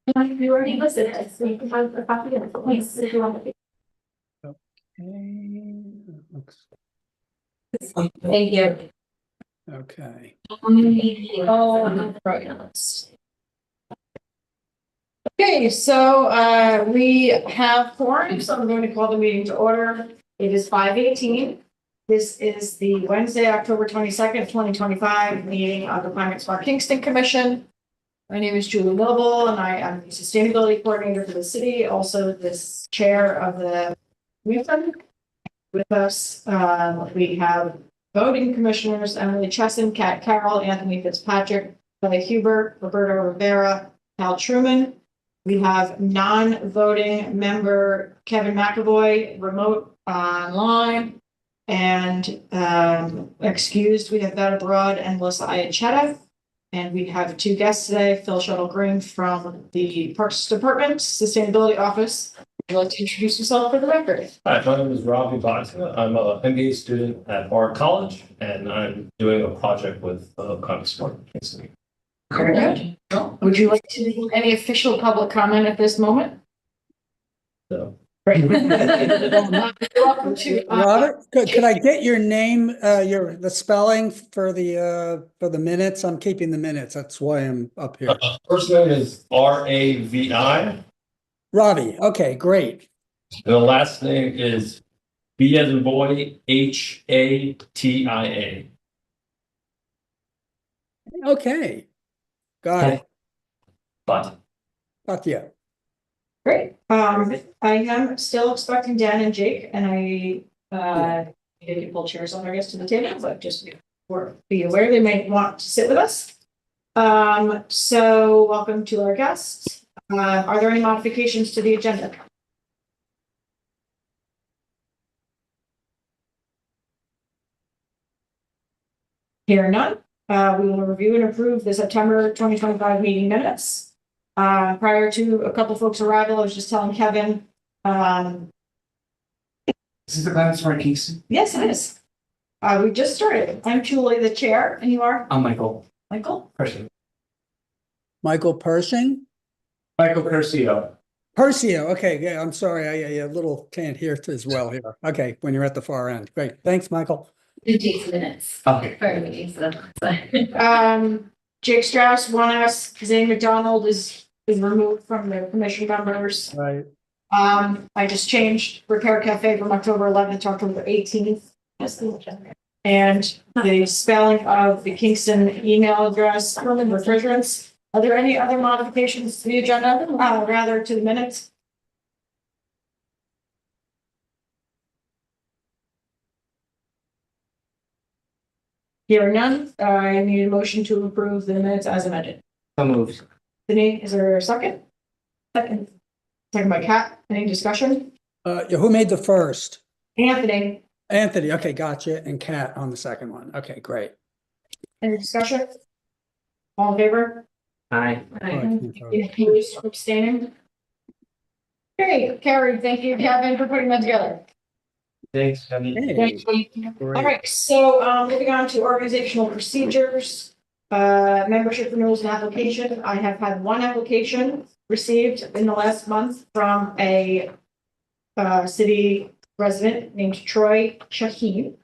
You already listed it, so you can find a copy of it, please, if you want to. Thank you. Okay. Oh, right. Okay, so we have quorum, so I'm going to call the meeting to order. It is 5:18. This is the Wednesday, October 22nd, 2025 meeting of the Climate Smart Kingston Commission. My name is Julie Noble, and I am the Sustainability Coordinator for the city, also this chair of the commission. With us, we have voting commissioners, Emily Chesson, Kat Carroll, Anthony Fitzpatrick, Kelly Huber, Roberto Rivera, Hal Truman. We have non-voting member Kevin McAvoy, remote online, and excused, we have Beth Abroad and Melissa Iachetta. And we have two guests today, Phil Shuttle Green from the Parks Department, Sustainability Office. Would you like to introduce yourself for the record? Hi, my name is Ravi Bhatia. I'm a MBA student at Bard College, and I'm doing a project with Climate Smart Kingston. Very good. Would you like to do any official public comment at this moment? So, Great. Welcome to, Robert, could I get your name, the spelling for the minutes? I'm keeping the minutes. That's why I'm up here. first name is Ravi, Ravi. Okay, great. and the last name is B as in boy, Hatia. Okay. Got it. But Got you. great. I am still expecting Dan and Jake, and I need to pull chairs on, I guess, to the table, but just be aware they may want to sit with us. So welcome to our guests. Are there any modifications to the agenda? Here none. We will review and approve the September 2025 meeting minutes. Prior to a couple folks' arrival, I was just telling Kevin. This is the Climate Smart Kingston. Yes, it is. We just started. I'm Julie, the chair, and you are? I'm Michael. Michael? Percy. Michael Pershing? Michael Curcio. Percio. Okay, yeah, I'm sorry. I a little can't hear as well here. Okay, when you're at the far end. Great. Thanks, Michael. 15 minutes. Okay. For meeting, so. Jake Strauss, 1S, Zane McDonald is removed from the commission members. Right. I just changed Repair Cafe from October 11th to October 18th. And the spelling of the Kingston email address, refrigerants. Are there any other modifications to the agenda, rather to the minutes? Hearing none, I need a motion to approve the minutes as amended. So moved. Sydney, is there a second? Second. Second by Kat. Any discussion? Yeah, who made the first? Anthony, Anthony. Okay, gotcha. And Kat on the second one. Okay, great. any discussion? All in favor? Aye. Opposed or abstaining? Okay, Carrie, thank you, Kevin, for putting that together. Thanks, Kevin. Hey, All right, so moving on to organizational procedures, membership renewals and application. I have had one application received in the last month from a city resident named Troy Shaheen.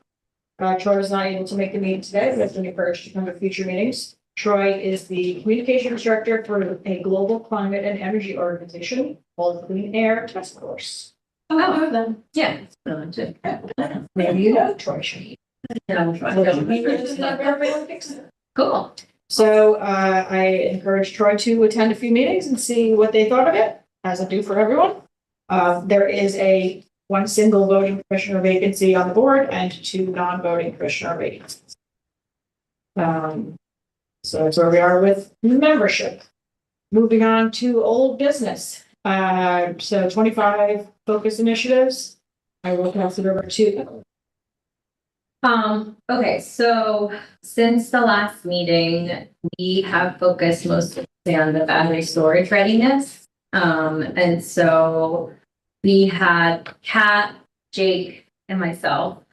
Troy was not able to make the meeting today, but has been encouraged to come to future meetings. Troy is the communications director for a global climate and energy organization called Clean Air Task Force. Oh, I know them. Yeah. Maybe you know Troy Shaheen. Cool. So I encourage Troy to attend a few meetings and see what they thought of it, as I do for everyone. There is one single voting commissioner vacancy on the board and two non-voting commissioner vacancies. So that's where we are with membership. Moving on to old business. So 25 focus initiatives. I will pass it over to. Okay, so since the last meeting, we have focused mostly on the battery storage readiness. And so we had Kat, Jake, and myself.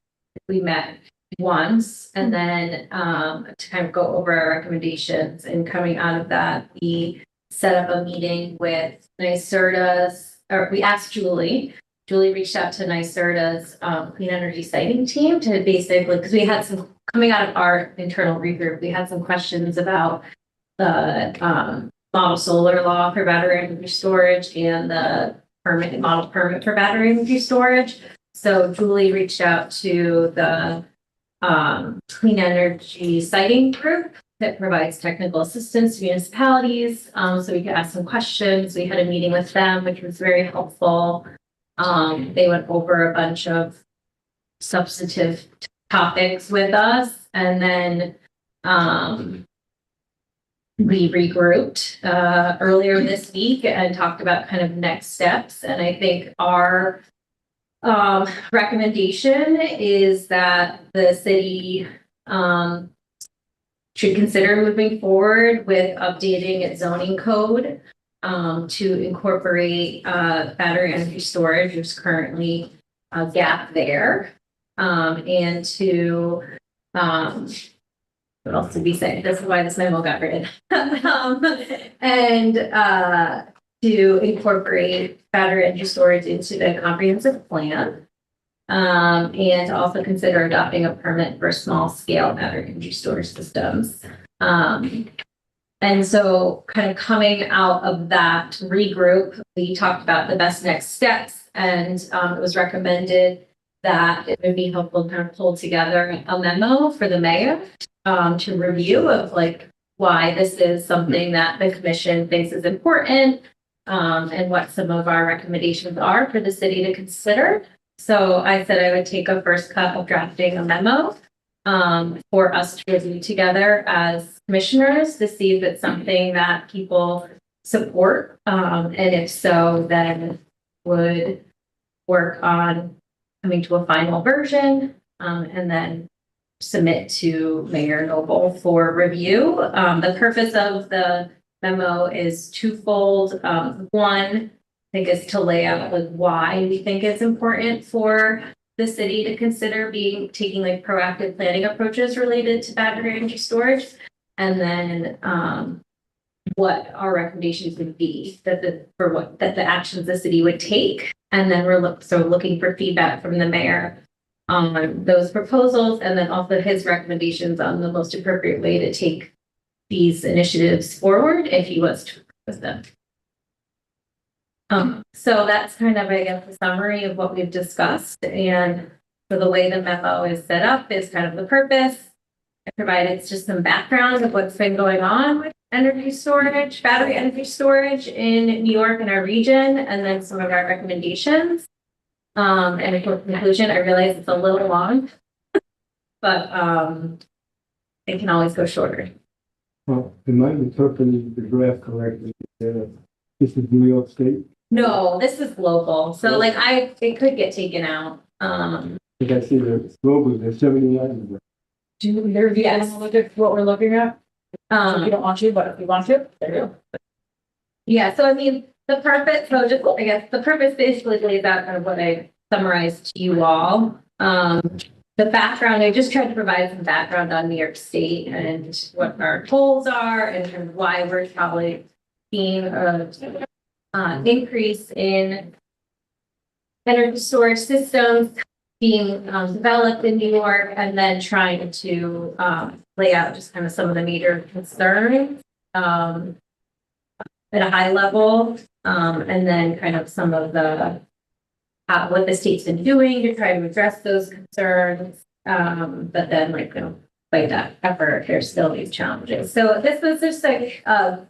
We met once, and then to kind of go over our recommendations, and coming out of that, we set up a meeting with NYSERDA's, or we asked Julie. Julie reached out to NYSERDA's clean energy siting team to basically, because we had some, coming out of our internal regroup, we had some questions about the model solar law for battery energy storage and the model permit for battery energy storage. So Julie reached out to the clean energy siting group that provides technical assistance to municipalities. So we could ask some questions. We had a meeting with them, which was very helpful. They went over a bunch of substantive topics with us, and then we regrouped earlier this week and talked about kind of next steps. And I think our recommendation is that the city should consider moving forward with updating its zoning code to incorporate battery energy storage. There's currently a gap there. And to what else did we say? This is why this memo got written. And to incorporate battery energy storage into the comprehensive plan. And also consider adopting a permit for small scale battery energy storage systems. And so kind of coming out of that regroup, we talked about the best next steps, and it was recommended that it would be helpful to kind of pull together a memo for the mayor to review of like why this is something that the commission thinks is important, and what some of our recommendations are for the city to consider. So I said I would take a first cut of drafting a memo for us to review together as commissioners to see if it's something that people support. And if so, then would work on coming to a final version, and then submit to Mayor Noble for review. The purpose of the memo is twofold. One, I think, is to lay out like why we think it's important for the city to consider taking like proactive planning approaches related to battery energy storage, and then what our recommendations would be that the actions the city would take, and then we're looking for feedback from the mayor on those proposals, and then also his recommendations on the most appropriate way to take these initiatives forward if he was to propose them. So that's kind of, I guess, the summary of what we've discussed. And for the way the memo is set up is kind of the purpose. I provided just some background of what's been going on with energy storage, battery energy storage in New York and our region, and then some of our recommendations. And in conclusion, I realize it's a little long, but it can always go shorter. Well, am I interpreting the draft correctly? This is New York State? No, this is local. So like it could get taken out. Like I see the global, there's 79. Do you review what we're looking at? If you don't want to, but if you want to, there you go. Yeah, so I mean, the purpose, so just, I guess, the purpose basically lays out kind of what I summarized to you all. The background, I just tried to provide some background on New York State and what our goals are and kind of why we're probably seeing an increase in energy storage systems being developed in New York, and then trying to lay out just kind of some of the major concerns at a high level, and then kind of some of the what the state's been doing to try to address those concerns. But then, like, by that effort, there's still these challenges. So this was just like a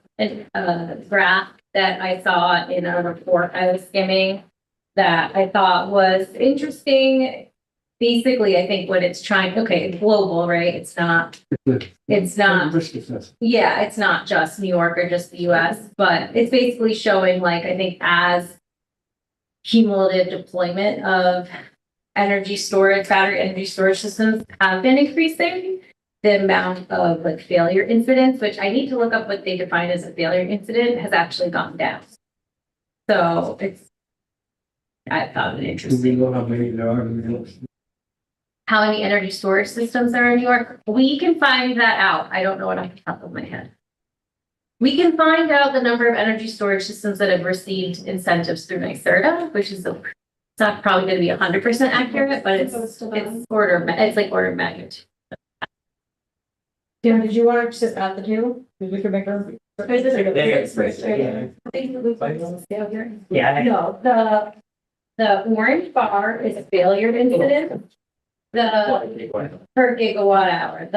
graph that I saw in a report I was skimming that I thought was interesting. Basically, I think what it's trying, okay, it's global, right? It's not, Risk assessment. yeah, it's not just New York or just the US, but it's basically showing, like, I think as cumulative deployment of energy storage, battery energy storage systems have been increasing, the amount of like failure incidents, which I need to look up what they define as a failure incident, has actually gone down. So I found it Do we interesting. know how many there are in New York? How many energy storage systems are in New York? We can find that out. I don't know it off the top of my head. We can find out the number of energy storage systems that have received incentives through NYSERDA, which is it's not probably going to be 100% accurate, but it's like order of magnitude. Kim, did you want to just add the two? Because we could make her. Yeah. No, the orange bar is a failure incident. The per gigawatt hour,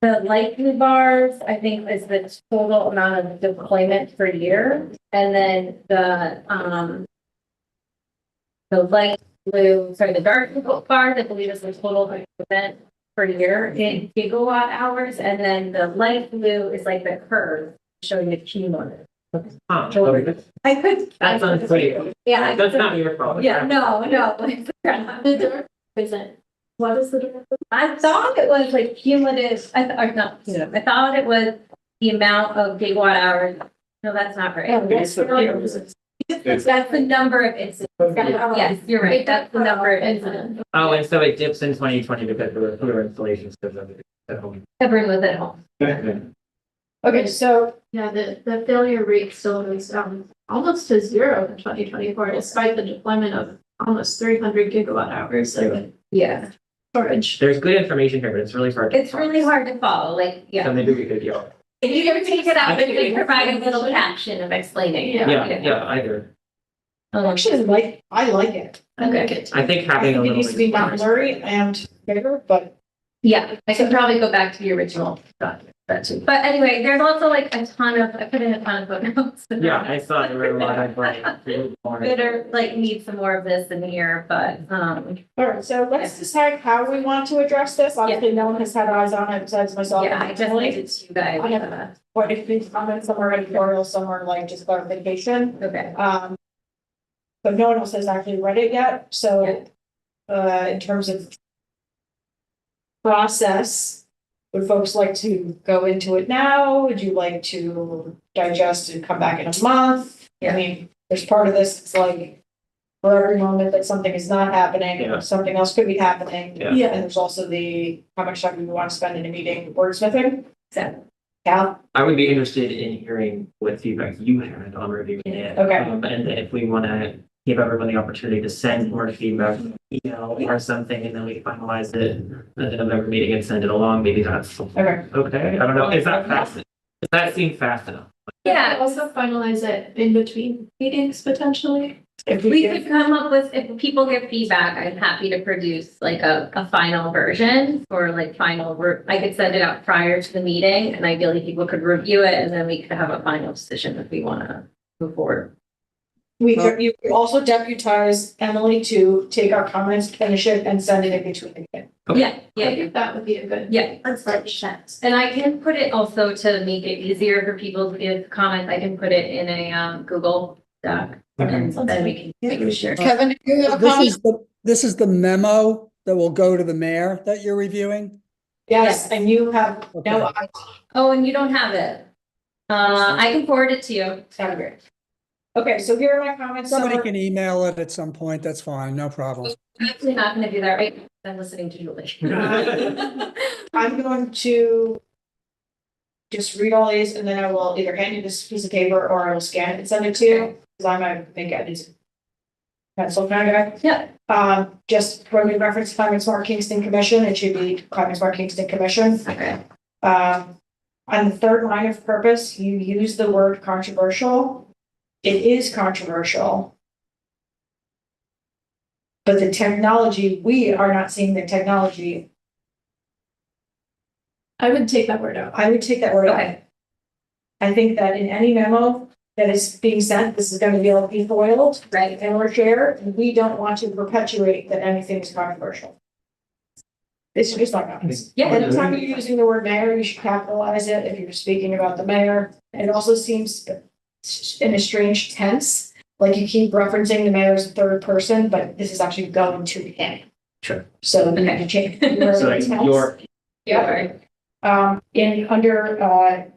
the light blue bars, I think, is the total amount of deployment per year. And then the light blue, sorry, the dark blue bars, I believe is the total deployment per year in gigawatt hours. And then the light blue is like the curve showing the cumulative. Huh. I could. That's unclear. Yeah. That's not your fault. Yeah, no. The dark isn't. What is the dark? I thought it was like cumulative, or not cumulative, I thought it was the amount of gigawatt hours. No, that's not right. That's the number of incidents. Yes, you're right. That's the number of incidents. Oh, and so it dips in 2020 because the cooler installations. Everyone was at home. Okay, so Yeah, the failure rate still goes almost to zero in 2024, despite the deployment of almost 300 gigawatt hours of Yeah. storage. There's good information here, but it's really hard. to It's really hard to follow, like, So yeah. maybe we could, yeah. If you ever take it out, maybe provide a little caption of explaining it. Yeah, either. actually, I like it. I like it. I think I having a think it little. needs to be not blurry and bigger, but Yeah, I can probably go back to the original document, that too. But anyway, there's also like a ton of, I put in a ton of footnotes. Yeah, I saw there were a lot of like. That are like need some more of this in here, but, all right, so let's decide how we want to address this. Obviously, no one has had eyes on it besides myself. yeah, I just like it to you guys. I have- What if these comments, some are editorial, some are like just clarification. Okay. But no one else has actually read it yet, so, in terms of process, would folks like to go into it now? Would you like to digest and come back in a month? I Yeah. mean, there's part of this, it's like, for every moment that something is not happening, Yeah. something else could be happening. Yeah. And there's also the, how much time you want to spend in a meeting wordsmithing. So, Yeah, I would be interested in hearing what feedback you had on reviewing it. Okay. And then if we want to give everyone the opportunity to send more feedback, email or something, and then we finalize it at the November meeting and send it along, maybe that's okay. okay. I don't know. Is that fast? Does that seem fast enough? yeah, Also finalize it in between meetings potentially. If we give- could come up with, if people give feedback, I'm happy to produce like a final version or like I could send it out prior to the meeting and ideally people could review it and then we could have a final decision if we want to move forward. You could also deputize Emily to take our comments, finish it, and send it in between again. Okay. Yeah, I think that would be a good. yeah. Let's start chat. And I can put it also to make it easier for people to give comments, I can put it in a Google Doc. And then we can share. Kevin, do you have a This comment? this is the memo that will go to the mayor that you're reviewing? Yes, and you have Okay. no eyes. Oh, and you don't have it. I can forward it to you. Sound great. Okay, so here are my comments. Somebody Summer. can email it at some point, that's fine, no problem. I'm actually not gonna do that right. now. I'm listening to Julie. I'm going to just read all these and then I will either hand you this piece of paper or I will scan it and send it to you, because I might make it pencil kind of guy. Yeah. Just when we reference Climate Smart Kingston Commission, it should be Climate Smart Kingston Commission. Okay. On the third line of purpose, you use the word controversial. It is controversial. But the technology, we are not seeing the technology. I would take that word out. I would take that word out. Okay. I think that in any memo that is being sent, this is going to be able to be foiled Right. and or shared, and we don't want to perpetuate that anything is controversial. It's just not nice. Yeah. Anytime you're using the word mayor, you should capitalize it if you're speaking about the mayor. It also seems in a strange tense, like you keep referencing the mayor as a third person, but this is actually going to him. Sure. So you Okay. can change. the word So like tense. your, Yeah. In under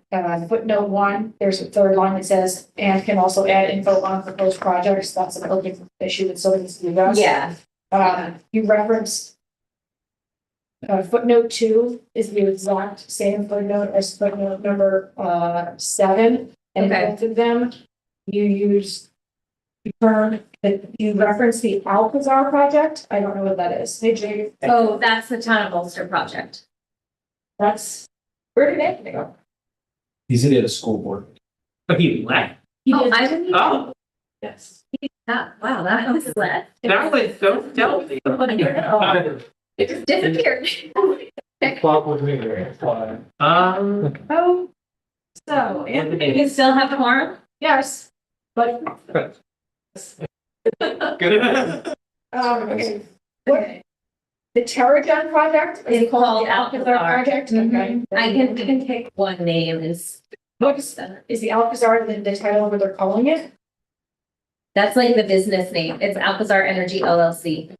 footnote 1, there's a third line that says, and can also add info on proposed projects. That's an open issue that still needs to be addressed. Yeah. You referenced Footnote 2 is the exact same footnote as footnote number 7. And in Okay. both of them, you use the term that you reference the Alcazar project. I don't know what that is. Hey, Jay. Oh, that's the town of Ulster project. That's, where did Anthony go? He's in the school board. But he left. Oh, I didn't. Oh, Yes. Wow, that was left. that was so tell me. It just disappeared. Oh, so Anthony You is, still have quorum? yes, but, Good. okay. What? The Terrigen project is It's called called the Alcazar Alcazar. project? Mhm. Okay. I can pick one name is, What is the Alcazar, the title of what they're calling it? that's like the business name. It's Alcazar Energy LLC.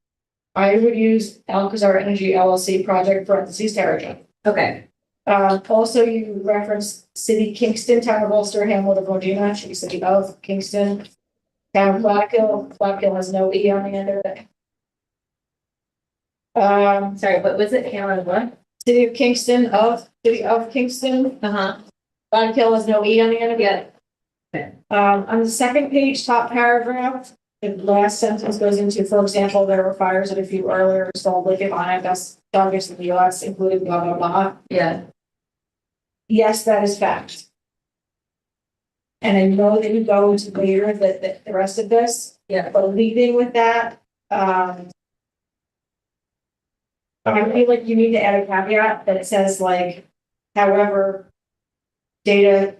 I would use Alcazar Energy LLC project parentheses Terrigen. Okay. Also you reference city Kingston, town of Ulster, Hamlet of Modena, should be city of Kingston. Town of Black Hill has no E on the end of it. Sorry, what was it? Cameron, what? City of Kingston, Uh-huh. Black Hill has no E on the end of it. Yeah. On the second page, top paragraph, the last sentence goes into, for example, there were fires at a few earlier installed lithium-ion targets in the US, including blah, blah, blah. Yeah. Yes, that is fact. And I know that you go into later the rest of this. Yeah. But leading with that, I feel like you need to add a caveat that says like, however, data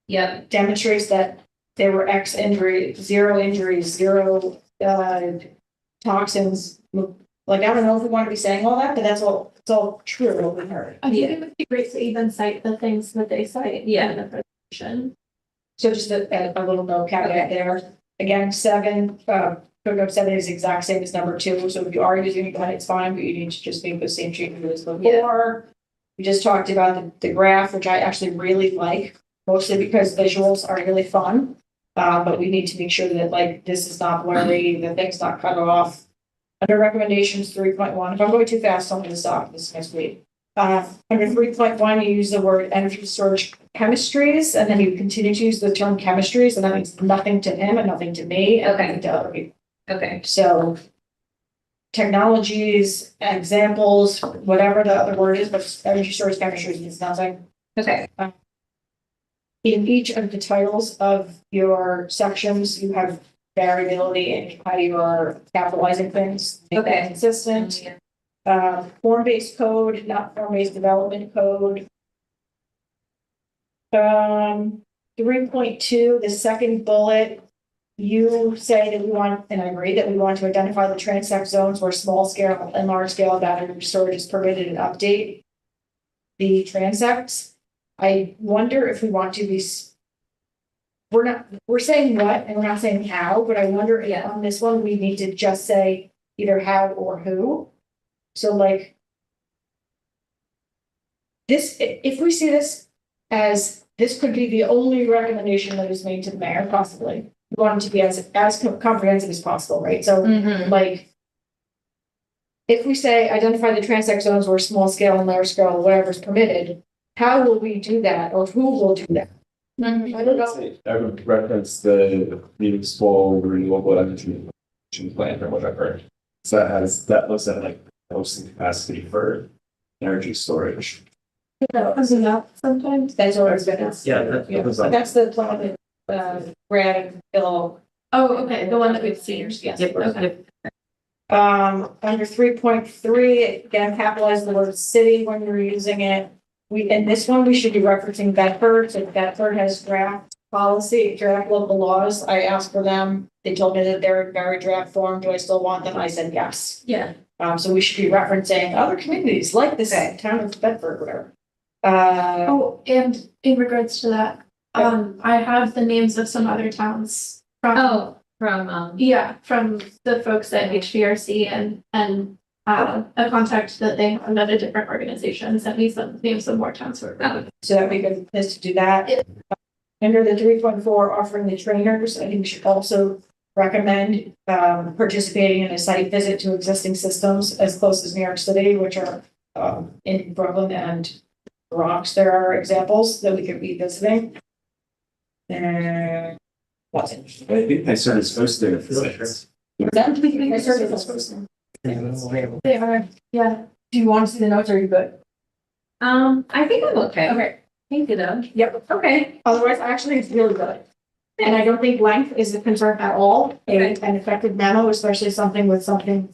Yep. demonstrates that there were X injuries, zero toxins. Like, I don't know if we want to be saying all that, but that's all, it's all true what we heard. I think it would be great to even cite the things that they cite. Yeah. In the presentation. So just a little note caveat there. Again, 7, footnote 7 is the exact same as number 2, so if you are using it, it's fine, but you need to just make the same change as before. We just talked about the graph, which I actually really like, mostly because visuals are really fun. But we need to make sure that like this is not blurry, the thing's not cut off. Under recommendations 3.1, if I'm going too fast, I'm going to stop this next week. Under 3.1, you use the word energy storage chemistries, and then you continue to use the term chemistries, and that means nothing to him and nothing to me. And Okay. nothing to other people. Okay. So technologies, examples, whatever the other word is, but energy storage chemistries means nothing. Okay. In each of the titles of your sections, you have variability in how you are capitalizing things. Make that Okay. consistent. Form-based code, not form-based development code. 3.2, the second bullet, you say that we want, and I agree that we want to identify the transect zones where small scale and large scale battery storage is permitted and update the transects. I wonder if we want to be, we're saying what and we're not saying how, but I wonder if on this one, we need to just say either how or who. So like this, if we see this as, this could be the only recommendation that is made to the mayor, possibly. We want it to be as comprehensive as possible, right? So like, if we say identify the transect zones where small scale and large scale, whatever is permitted, how will we do that, or who will do that? I don't know. I would reference the municipal renewable energy plan or whatever. So that looks at like hosting capacity for energy storage. Comes up sometimes. That's always been. Yeah, that's- That's the plan that, Brad and Bill. Oh, okay, the one that we've seen. Yes. Yep. Okay. Under 3.3, again, capitalize the word city when you're using it. In this one, we should be referencing Bedford, so Bedford has draft policy, draft local laws. I asked for them. They told me that they're in very draft form. Do I still want them? I said yes. Yeah. So we should be referencing other communities like this town of Bedford, whatever. Oh, and in regards to that, I have the names of some other towns from. Oh, from, Yeah, from the folks at HVRC and a contact that they have another different organization sent me some names of more towns who are. So that'd be a good place to do that. Under the 3.4, offering the trainers, I think we should also recommend participating in a site visit to existing systems as close as New York City, which are in Brooklyn and Bronx, there are examples that we could be visiting. And that's it. I think they started supposed to. I started this person. They are, yeah. Do you want to see the notes or are you good? I think I'm okay. Okay, Thank you though. yep. Okay. Otherwise, actually, it's really good. And I don't think length is a concern at all. An effective memo, especially something with something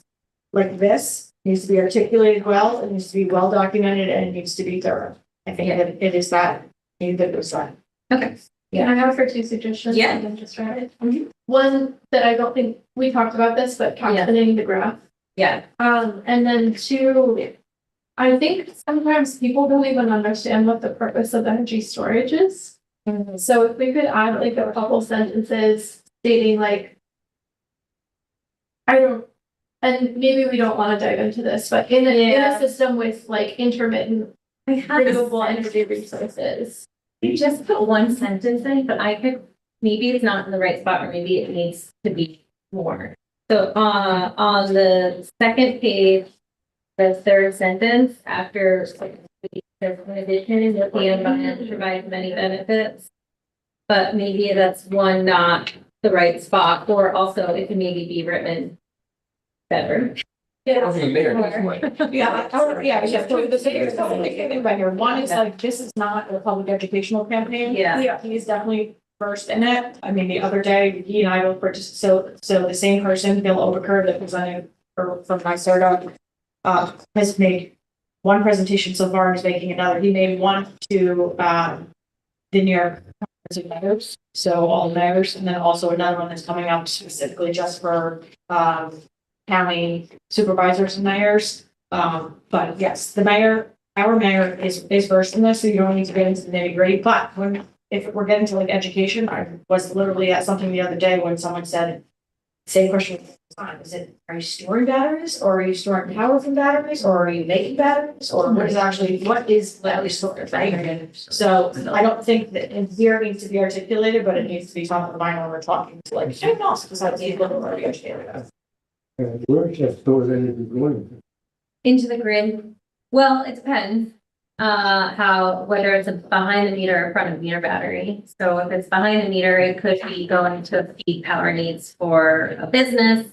like this, needs to be articulated well, it needs to be well documented, and it needs to be thorough. I think that it is that, needed that it was that. Okay. Can I offer two suggestions? Yeah. And then just write it. One that I don't think we talked about this, but captioning the graph. Yeah. And then two, I think sometimes people don't even understand what the purpose of energy storage is. So if we could add like a couple sentences stating like, and maybe we don't want to dive into this, but in a system with like intermittent renewable energy resources. You just put one sentence in, but I could, maybe it's not in the right spot, or maybe it needs to be more. So, on the second page, the third sentence, after in addition, the environment provides many benefits. But maybe that's one not the right spot, or also it can maybe be written better. Yeah, so the thing is, thinking about here, one is like, this is not a public educational campaign. Yeah. He's definitely first in it. I mean, the other day, he and I both participated, so the same person, Bill Overcurve, that presented from NYSERDA, has made one presentation so far, and is making another. He made one to, the New York Conference of Mayors, so all mayors, and then also another one that's coming out specifically just for, county supervisors and mayors. But yes, our mayor is versed in this, so you don't need to get into the nitty gritty. But if we're getting to like education, I was literally at something the other day when someone said, same question, is it, are you storing batteries, or are you storing power from batteries, or are you making batteries, or what is battery storage, right? So I don't think that in here needs to be articulated, but it needs to be top of the mind when we're talking to like, anyone else besides people who are already educated. Where is that stored energy going? Into the grid. Well, it depends, whether it's a behind the meter or front of the meter battery. So if it's behind the meter, it could be going to feed power needs for a business,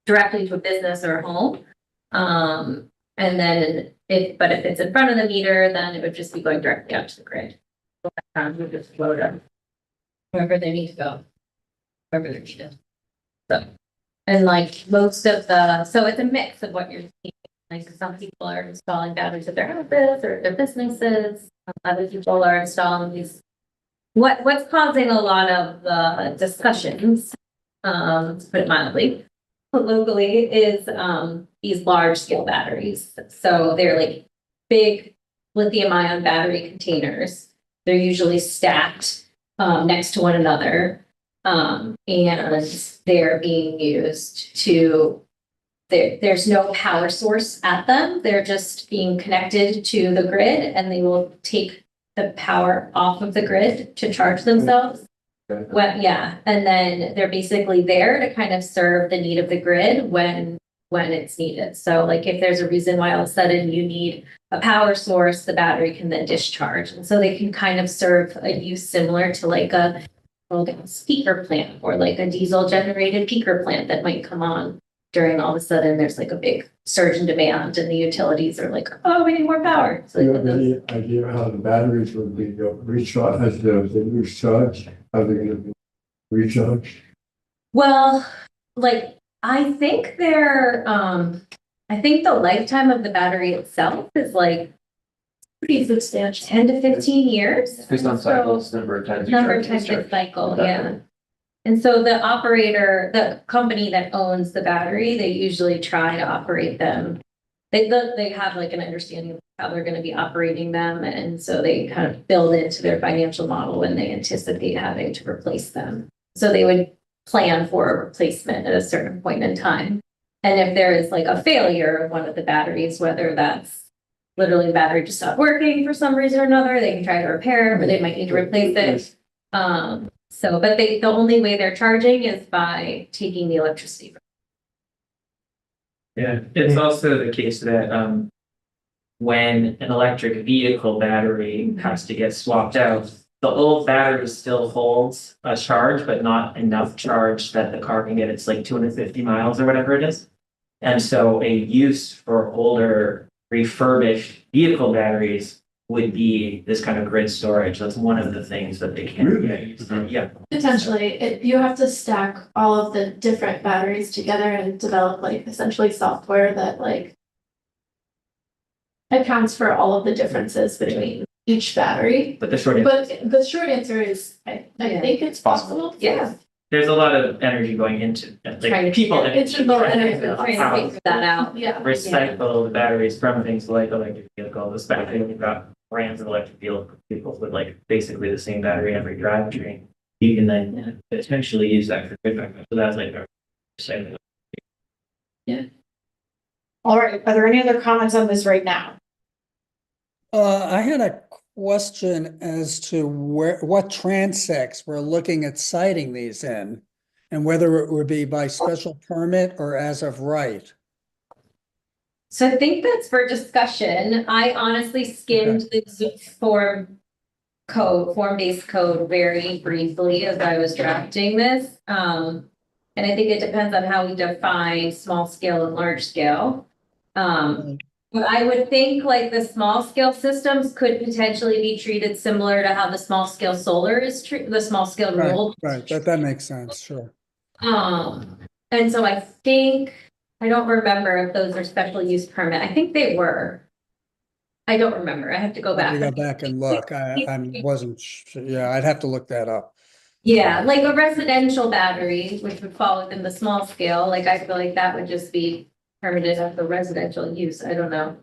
directly to a business or a home. And then if it's in front of the meter, then it would just be going directly out to the grid. Would just flow them wherever they need to go, wherever they're needed. So, and like most of so it's a mix of what you're seeing. Like some people are installing batteries at their houses or their businesses. Other people are installing these. What's causing a lot of the discussions, to put it mildly, locally, is these large scale batteries. So they're like big lithium ion battery containers. They're usually stacked next to one another. And they're being used to, there's no power source at them. They're just being connected to the grid, and they will take the power off of the grid to charge themselves. Well, yeah, and then they're basically there to kind of serve the need of the grid when it's needed. So like if there's a reason why all of a sudden you need a power source, the battery can then discharge. And so they can kind of serve a use similar to like a peaker plant, or like a diesel generated peaker plant that might come on during all of a sudden there's like a big surge in demand and the utilities are like, oh, we need more power. So Do you have any idea how the batteries would be recharged, as they recharge, how they're gonna be recharged? Well, like I think I think the lifetime of the battery itself is like Pretty substantial. 10 to 15 years. Based on So- cycles, number of times. Number of times the cycle, yeah. And so the company that owns the battery, they usually try to operate them. They have like an understanding of how they're going to be operating them. And so they kind of build into their financial model when they anticipate having to replace them. So they would plan for a replacement at a certain point in time. And if there is like a failure of one of the batteries, whether that's literally the battery just stopped working for some reason or another, they can try to repair, or they might need to replace it. But the only way they're charging is by taking the electricity. Yeah, it's also the case that when an electric vehicle battery has to get swapped out, the old battery still holds a charge, but not enough charge that the car can get its like 250 miles or whatever it is. And so a use for older refurbished vehicle batteries would be this kind of grid storage. That's one of the things that they can use. Yeah. Potentially, you have to stack all of the different batteries together and develop like essentially software that like accounts for all of the differences between each battery. But the short answer, But the short answer is, I think it's possible. Yeah. there's a lot of energy going into it. Trying Like to people. figure- It's a little energy. Trying to figure that out. Yeah. Recycle the batteries from things like electric vehicles, especially when you've got brands of electric vehicles with like basically the same battery every drivetrain. You can then potentially use that for grid backup. So that's like our recycling. All right, are there any other comments on this right now? I had a question as to what transects we're looking at citing these in, and whether it would be by special permit or as of right. So I think that's for discussion. I honestly skimmed the form-based code very briefly as I was drafting this. And I think it depends on how we define small scale and large scale. But I would think like the small scale systems could potentially be treated similar to how the small scale solar is the small scale Right, rule. right, that makes sense, sure. And so I think, I don't remember if those are special use permit. I think they were. I don't remember. I have to go Let me back. go back and look. I wasn't, yeah, I'd have to look that up. Yeah, like a residential battery, which would fall within the small scale, like I feel like that would just be permitted as the residential use. I don't know.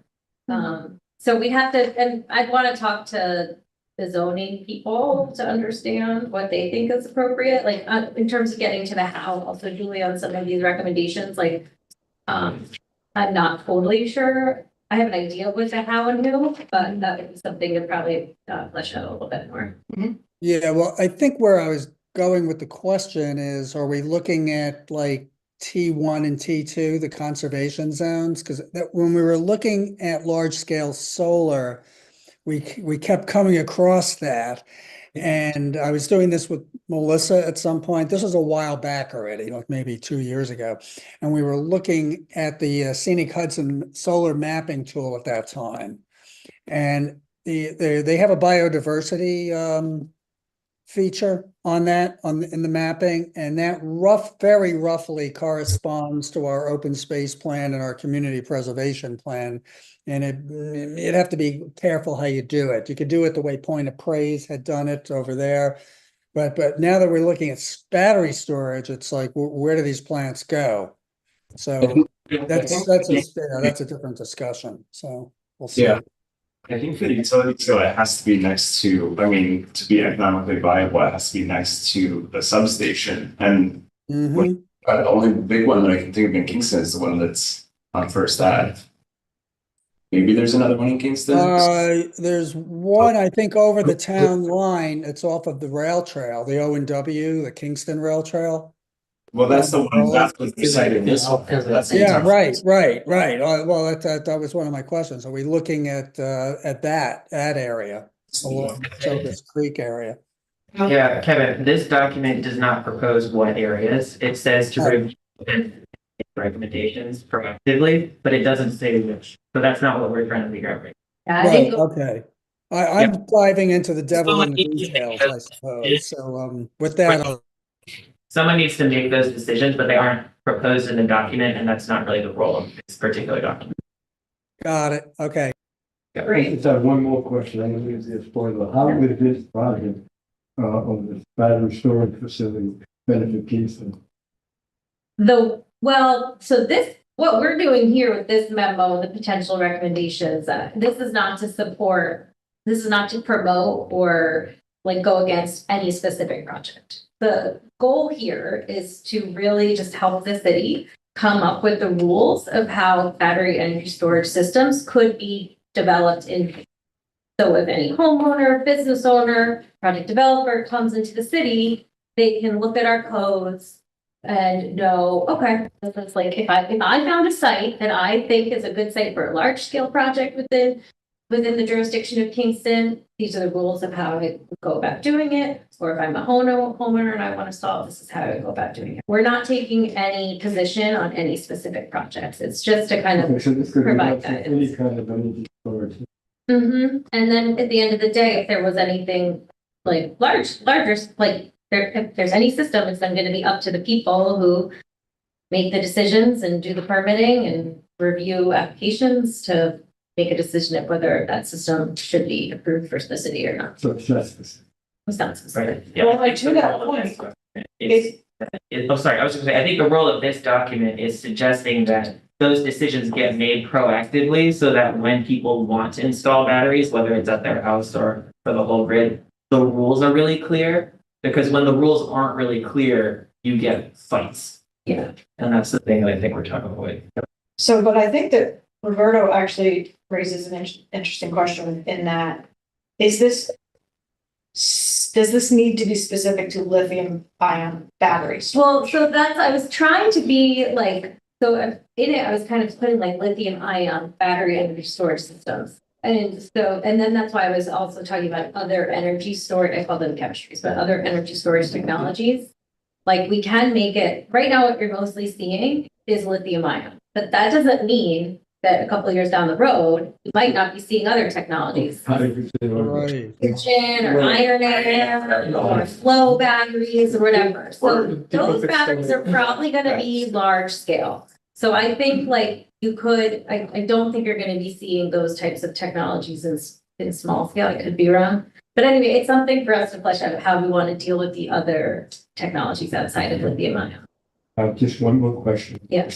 So we have to, and I'd want to talk to the zoning people to understand what they think is appropriate, like in terms of getting to the how. Also, Julie, on some of these recommendations, like I'm not totally sure. I have an idea of what the how and who, but that would be something to probably flesh out a little bit more. Yeah, well, I think where I was going with the question is, are we looking at like T1 and T2, the conservation zones? Because when we were looking at large scale solar, we kept coming across that. And I was doing this with Melissa at some point. This was a while back already, like maybe 2 years ago. And we were looking at the Scenic Hudson solar mapping tool at that time. And they have a biodiversity feature on that in the mapping, and that very roughly corresponds to our open space plan and our community preservation plan. And you'd have to be careful how you do it. You could do it the way Point of Praise had done it over there. But now that we're looking at battery storage, it's like, where do these plants go? So that's a different discussion. So we'll see. Yeah. I think for the utility scale, it has to be next to, I mean, to be economically viable, it has to be next to the substation. And Mhm. the only big one that I can think of in Kingston is the one that's on First Ave. Maybe there's another one in Kingston. There's one, I think, over the town line. It's off of the rail trail, the O&W, the Kingston Rail Trail. Well, that's the one that's decided this one. That's the Yeah, entire- right. Well, that was one of my questions. Are we looking at that area along Chocus Creek area? Yeah, Kevin, this document does not propose what areas. It says to review recommendations proactively, but it doesn't say which. So that's not what we're trying to figure out right I Right, think okay. I'm diving into the devil in the details, I suppose. So, with that, now. Someone needs to make those decisions, but they aren't proposed in the document, and that's not really the role of this particular document. got it. Okay. I just have one more question. I don't think it's spoiler. How would this project of the battery storage facility benefit Kingston? So this, what we're doing here with this memo, the potential recommendations, this is not to support, this is not to promote or like go against any specific project. The goal here is to really just help the city come up with the rules of how battery energy storage systems could be developed in. So if any homeowner, business owner, project developer comes into the city, they can look at our codes, and know, okay, this is like, if I found a site that I think is a good site for a large scale project within the jurisdiction of Kingston, these are the rules of how I go about doing it. Or if I'm a homeowner and I want to solve, this is how I go about doing it. We're not taking any position on any specific projects. It's just to kind Okay, of. so this could be provide like any guidance. kind of energy storage. And then at the end of the day, if there was anything like larger, like if there's any system, it's then gonna be up to the people who make the decisions and do the permitting and review applications to make a decision of whether that system should be approved for specificity or not. So it's not specific. It's not specific. Right, yeah. Well, like, to that point, Oh, sorry, I was just gonna say, I think the role of this document is suggesting that those decisions get made proactively so that when people want to install batteries, whether it's at their house or for the whole grid, the rules are really clear. Because when the rules aren't really clear, you get fights. Yeah. And that's the thing that I think we're trying to avoid. so, but I think that Roberto actually raises an interesting question in that, does this need to be specific to lithium ion batteries? Well, so that's, I was trying to be like, so in it, I was kind of putting like lithium ion battery energy storage systems. And so, and then that's why I was also talking about other energy storage, I call them chemistries, but other energy storage technologies. Like we can make it, right now what you're mostly seeing is lithium ion, but that doesn't mean that a couple of years down the road, you might not be seeing other technologies. Hydrogen or- Right. Hydrogen or iron air or flow batteries or whatever. So those batteries are probably gonna be large scale. So I think like you could, I don't think you're gonna be seeing those types of technologies in small scale. I could be wrong. But anyway, it's something for us to flesh out how we want to deal with the other technologies outside of lithium ion. Just one more question. Yeah.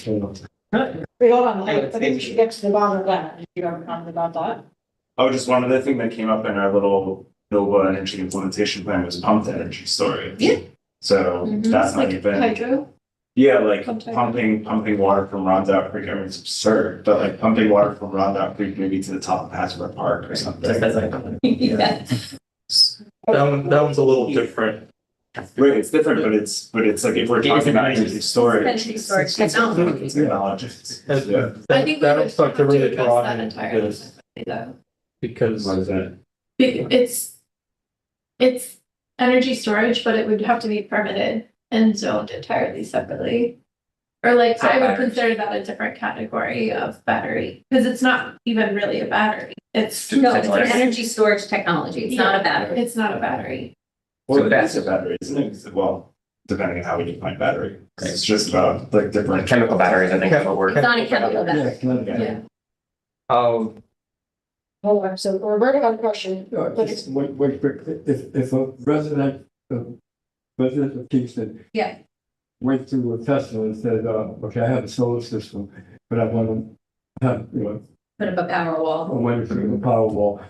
Wait, hold on, I think we should get to the bottom of that. Did you have a comment about that? Oh, just one other thing that came up in our little Nova energy implementation plan was pumped energy storage. Yeah. So Mhm. that's not Like even, hydro. yeah, like Pumped pumping water from Rondout Creek, I mean, it's absurd, but like pumping water from Rondout Creek maybe to the top of Password Park or something. Just as like. Yeah. That one's a little different. Right, it's different, but it's like if we're talking about energy storage. Energy storage technology. Technologies. Yeah. I think we That'll would start to have to really address broaden that entirely. this though. because What is that? It's energy storage, but it would have to be permitted and zoned entirely separately. Or like, So I would batteries. consider that a different category of battery, because it's not even really a battery. It's, No, it's an energy storage technology. It's not a battery. it's not a battery. Well, that's a battery, isn't it? Well, depending on how we define battery, 'cause it's just about like different. Chemical batteries, I think is what we're. It's not a chemical Yeah, battery. it's not- Yeah. Hold on, so Roberto got a question. Just one quick, if a resident of Kingston. Yeah. Went to a Tesla and said, okay, I have a solar system, but I want to have, Put up a power I wall. want to put a power wall.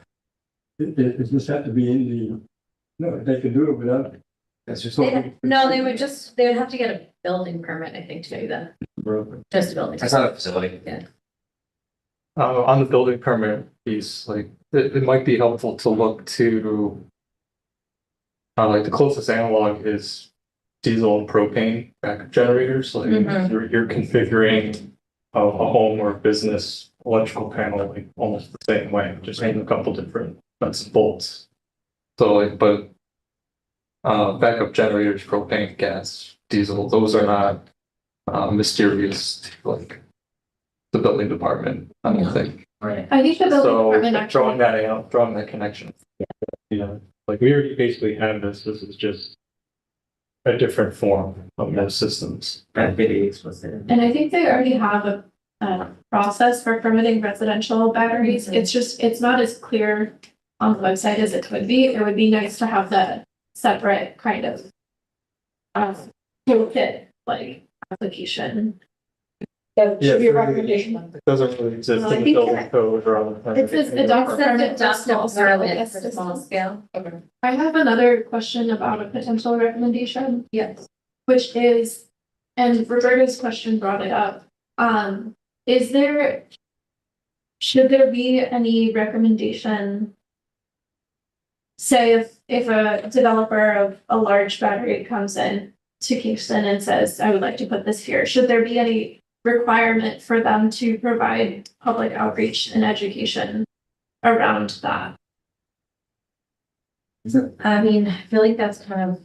It just have to be in the, no, they can do it without. That's just. No, they would have to get a building permit, I think, to do that. Just a building. not a facility. on the building permit piece, like it might be helpful to look to like the closest analog is diesel and propane backup generators. Like Mhm. you're configuring a home or business electrical panel like almost the same way, just in a couple different nuts and bolts. So like, but backup generators, propane, gas, diesel, those are not mysterious to like the building department, I don't think. Right. I think the building So department drawing actually, that out, drawing that connection. Yeah, like we already basically have this is just a different form of those systems. That did be explicit. and I think they already have a process for permitting residential batteries. It's just, it's not as clear on the website as it could be. It would be nice to have that separate kind of toolkit, like application. That should be a Yeah, recommendation. It doesn't really exist Well, I in the think building that- code or on the. It says It adopt a says permit for adopt small a scale permit gas for small systems. scale. I have another question about a potential recommendation. Yes. Which is, and Roberta's question brought it up, should there be any recommendation? Say if a developer of a large battery comes in to Kingston and says, I would like to put this here, should there be any requirement for them to provide public outreach and education around that? I mean, I feel like that's kind of.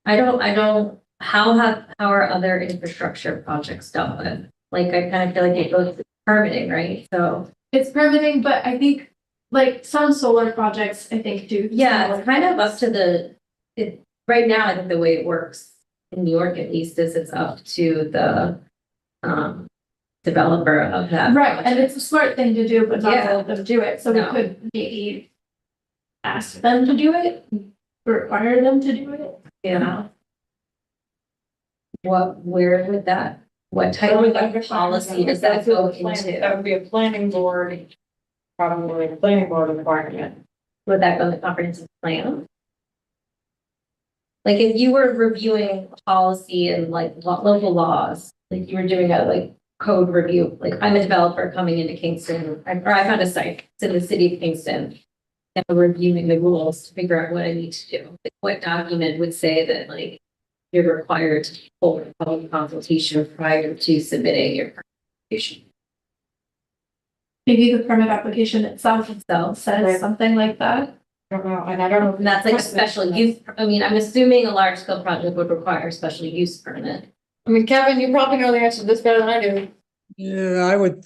I don't, how are other infrastructure projects dealt with? Like, I kind of feel like it goes to permitting, right? So, It's permitting, but I think like some solar projects, I think do. yeah, it's kind of up to right now, I think the way it works in New York at least is it's up to the developer of that. Right, and it's a smart thing to do, but not Yeah. all of them do it, so we No. could maybe ask them to do it, require them to do it. Yeah. Where would what type of policy does that go into? That would be a planning board, probably a planning board requirement. Would that go in the comprehensive plan? Like if you were reviewing policy and like local laws, like you were doing a like code review, like I'm a developer coming into Kingston, or I found a site, it's in the city of Kingston. And I'm reviewing the rules to figure out what I need to do. Like, what document would say that like you're required to hold a public consultation prior to submitting your application? Maybe the permit application itself says something like that. I don't know, and I don't know. And that's like a special use, I mean, I'm assuming a large scale project would require a special use permit. I mean, Kevin, you probably know the answer to this better than I do. Yeah, I would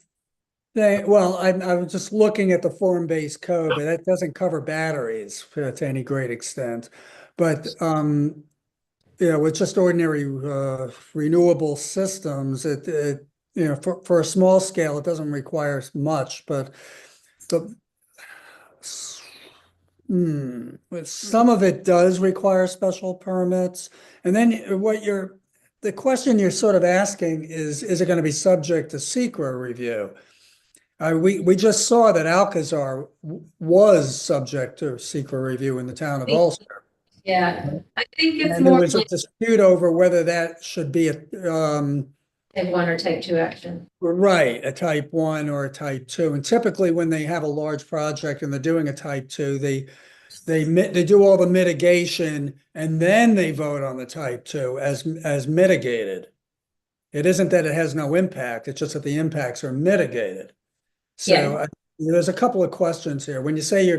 think, well, I was just looking at the form-based code, but that doesn't cover batteries to any great extent. But, yeah, with just ordinary, renewable systems, you know, for a small scale, it doesn't require much, but but some of it does require special permits. And then the question you're sort of asking is it going to be subject to secra review? We just saw that Alcazar was subject to secra review in the town of Ulster. Yeah, I think it's And there more was a like dispute over whether that should be type 1 or type 2 action. right, a type 1 or a type 2. And typically when they have a large project and they're doing a type 2, they do all the mitigation and then they vote on the type 2 as mitigated. It isn't that it has no impact, it's just that the impacts are mitigated. So Yeah. there's a couple of questions here. When you say you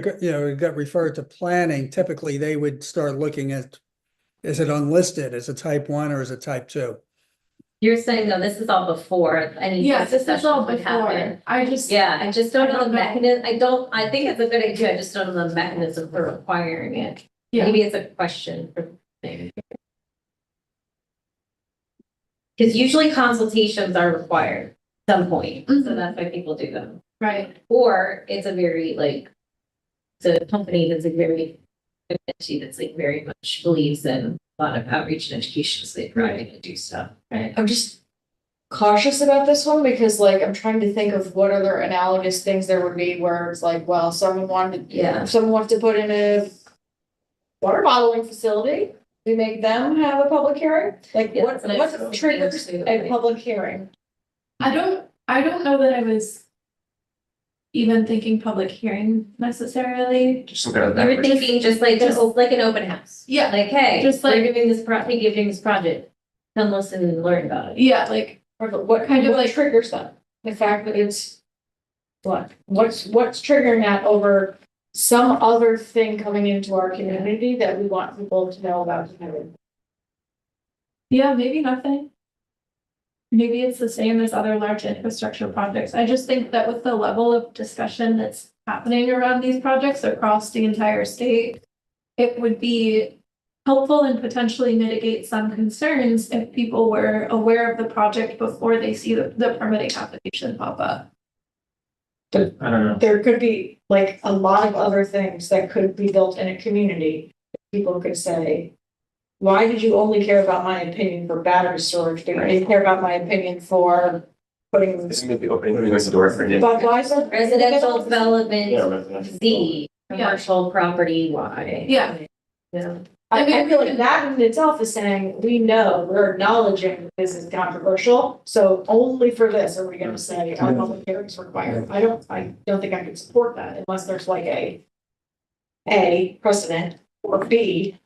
got referred to planning, typically they would start looking at, is it unlisted as a type 1 or is it type 2? You're saying though, this is all before any. Yes, this is all discussion would happen. before, I just. Yeah, I just don't I know don't the know. mechanism. I think it's a good idea. I just don't know the mechanism for requiring it. Yeah. Maybe it's a question for. Because usually consultations are required at some point, so Mhm. that's why people do them. Right, Or it's a very like, it's a company that's a very, entity that's like very much believes in a lot of outreach and education, so they try to do stuff. right. I'm just cautious about this one because like I'm trying to think of what other analogous things there would be where it's like, well, Yeah. someone wants to put in a water bottling facility, we make them have a public hearing? Like Yeah, what that's what I was triggers thinking a too. public hearing? I don't know that I was even thinking public hearing necessarily. Just look at You were that. thinking just like an open house. Yeah, Like, hey, Just we're like- doing this project. Come listen and learn about it. yeah, like, Or what Kind of what like- triggers that? The fact that it's what's triggering that over some other thing coming into our community that we want people to know about? yeah, maybe nothing. Maybe it's the same as other large infrastructure projects. I just think that with the level of discussion that's happening around these projects across the entire state, it would be helpful and potentially mitigate some concerns if people were aware of the project before they see the permitting application pop up. I don't know. There could be like a lot of other things that could be built in a community. People could say, why did you only care about my opinion for battery storage? But you didn't care about my opinion for putting. This may be opening the door for you. But why is it? Residential development Yeah, residential. Z, commercial property Y. Yeah. Yeah. I feel like that in itself is saying, we know, we're acknowledging this is controversial, so only for this are we gonna say our public hearings required. I don't think I can support that unless there's like a precedent, or B,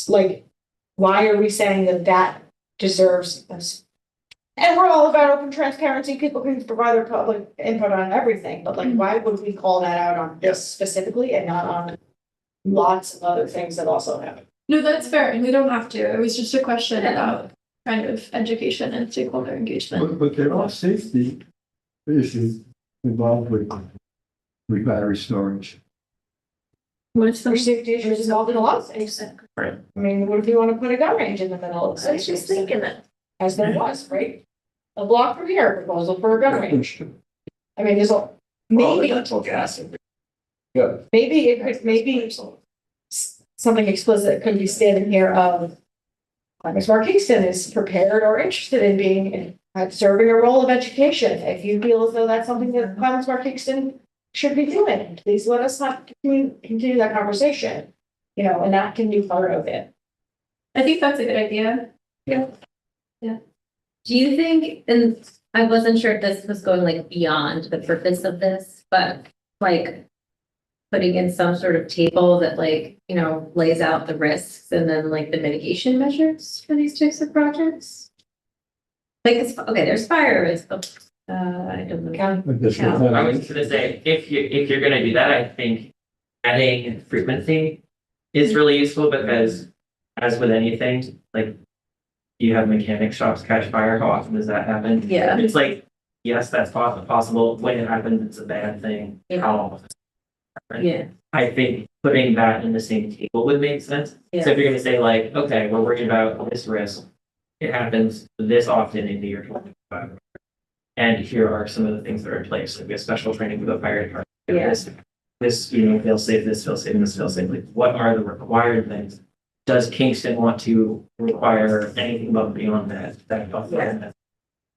like, why are we saying that that deserves this? And we're all about open transparency, people can provide their public input on everything, but like, why would we call that out on this specifically and not on lots of other things that also happen? No, that's fair, and we don't have to. It was just a question about kind of education and stakeholder engagement. But there are safety issues involved with battery storage. What's There's safety issues involved in a lot of things. Right. I mean, what if you want to put a gun range in the middle of the I was just thinking that. as there was, right? A block from here proposal for a gun range. I mean, there's a, maybe, Natural gas. Yeah. maybe it could, maybe something explicit could be stated here of Climate Smart Kingston is prepared or interested in being, serving a role of education. If you feel as though that's something that Climate Smart Kingston should be doing, please let us continue that conversation. You know, and that can be part of it. I think that's a good idea. Do you think, and I wasn't sure if this was going like beyond the purpose of this, but like putting in some sort of table that like, you know, lays out the risks and then like the mitigation measures for these types of projects? Like, it's, okay, there's fire risk, but, I don't know. I was gonna say, if you're gonna do that, I think adding frequency is really useful because as with anything, like you have mechanic shops catch fire, how often does that happen? Yeah. It's like, yes, that's possible. When it happens, it's a bad thing. How often? Right? Yeah, I think putting that in the same table would make sense. So yeah, if you're gonna say like, okay, we're worried about this risk, it happens this often in the year 2025. And here are some of the things that are in place, like we have special training for the fire department. Yeah. This, you know, fail safe, this fail safe, and this fail safe, like what are the required things? Does Kingston want to require anything above and beyond that above and beyond?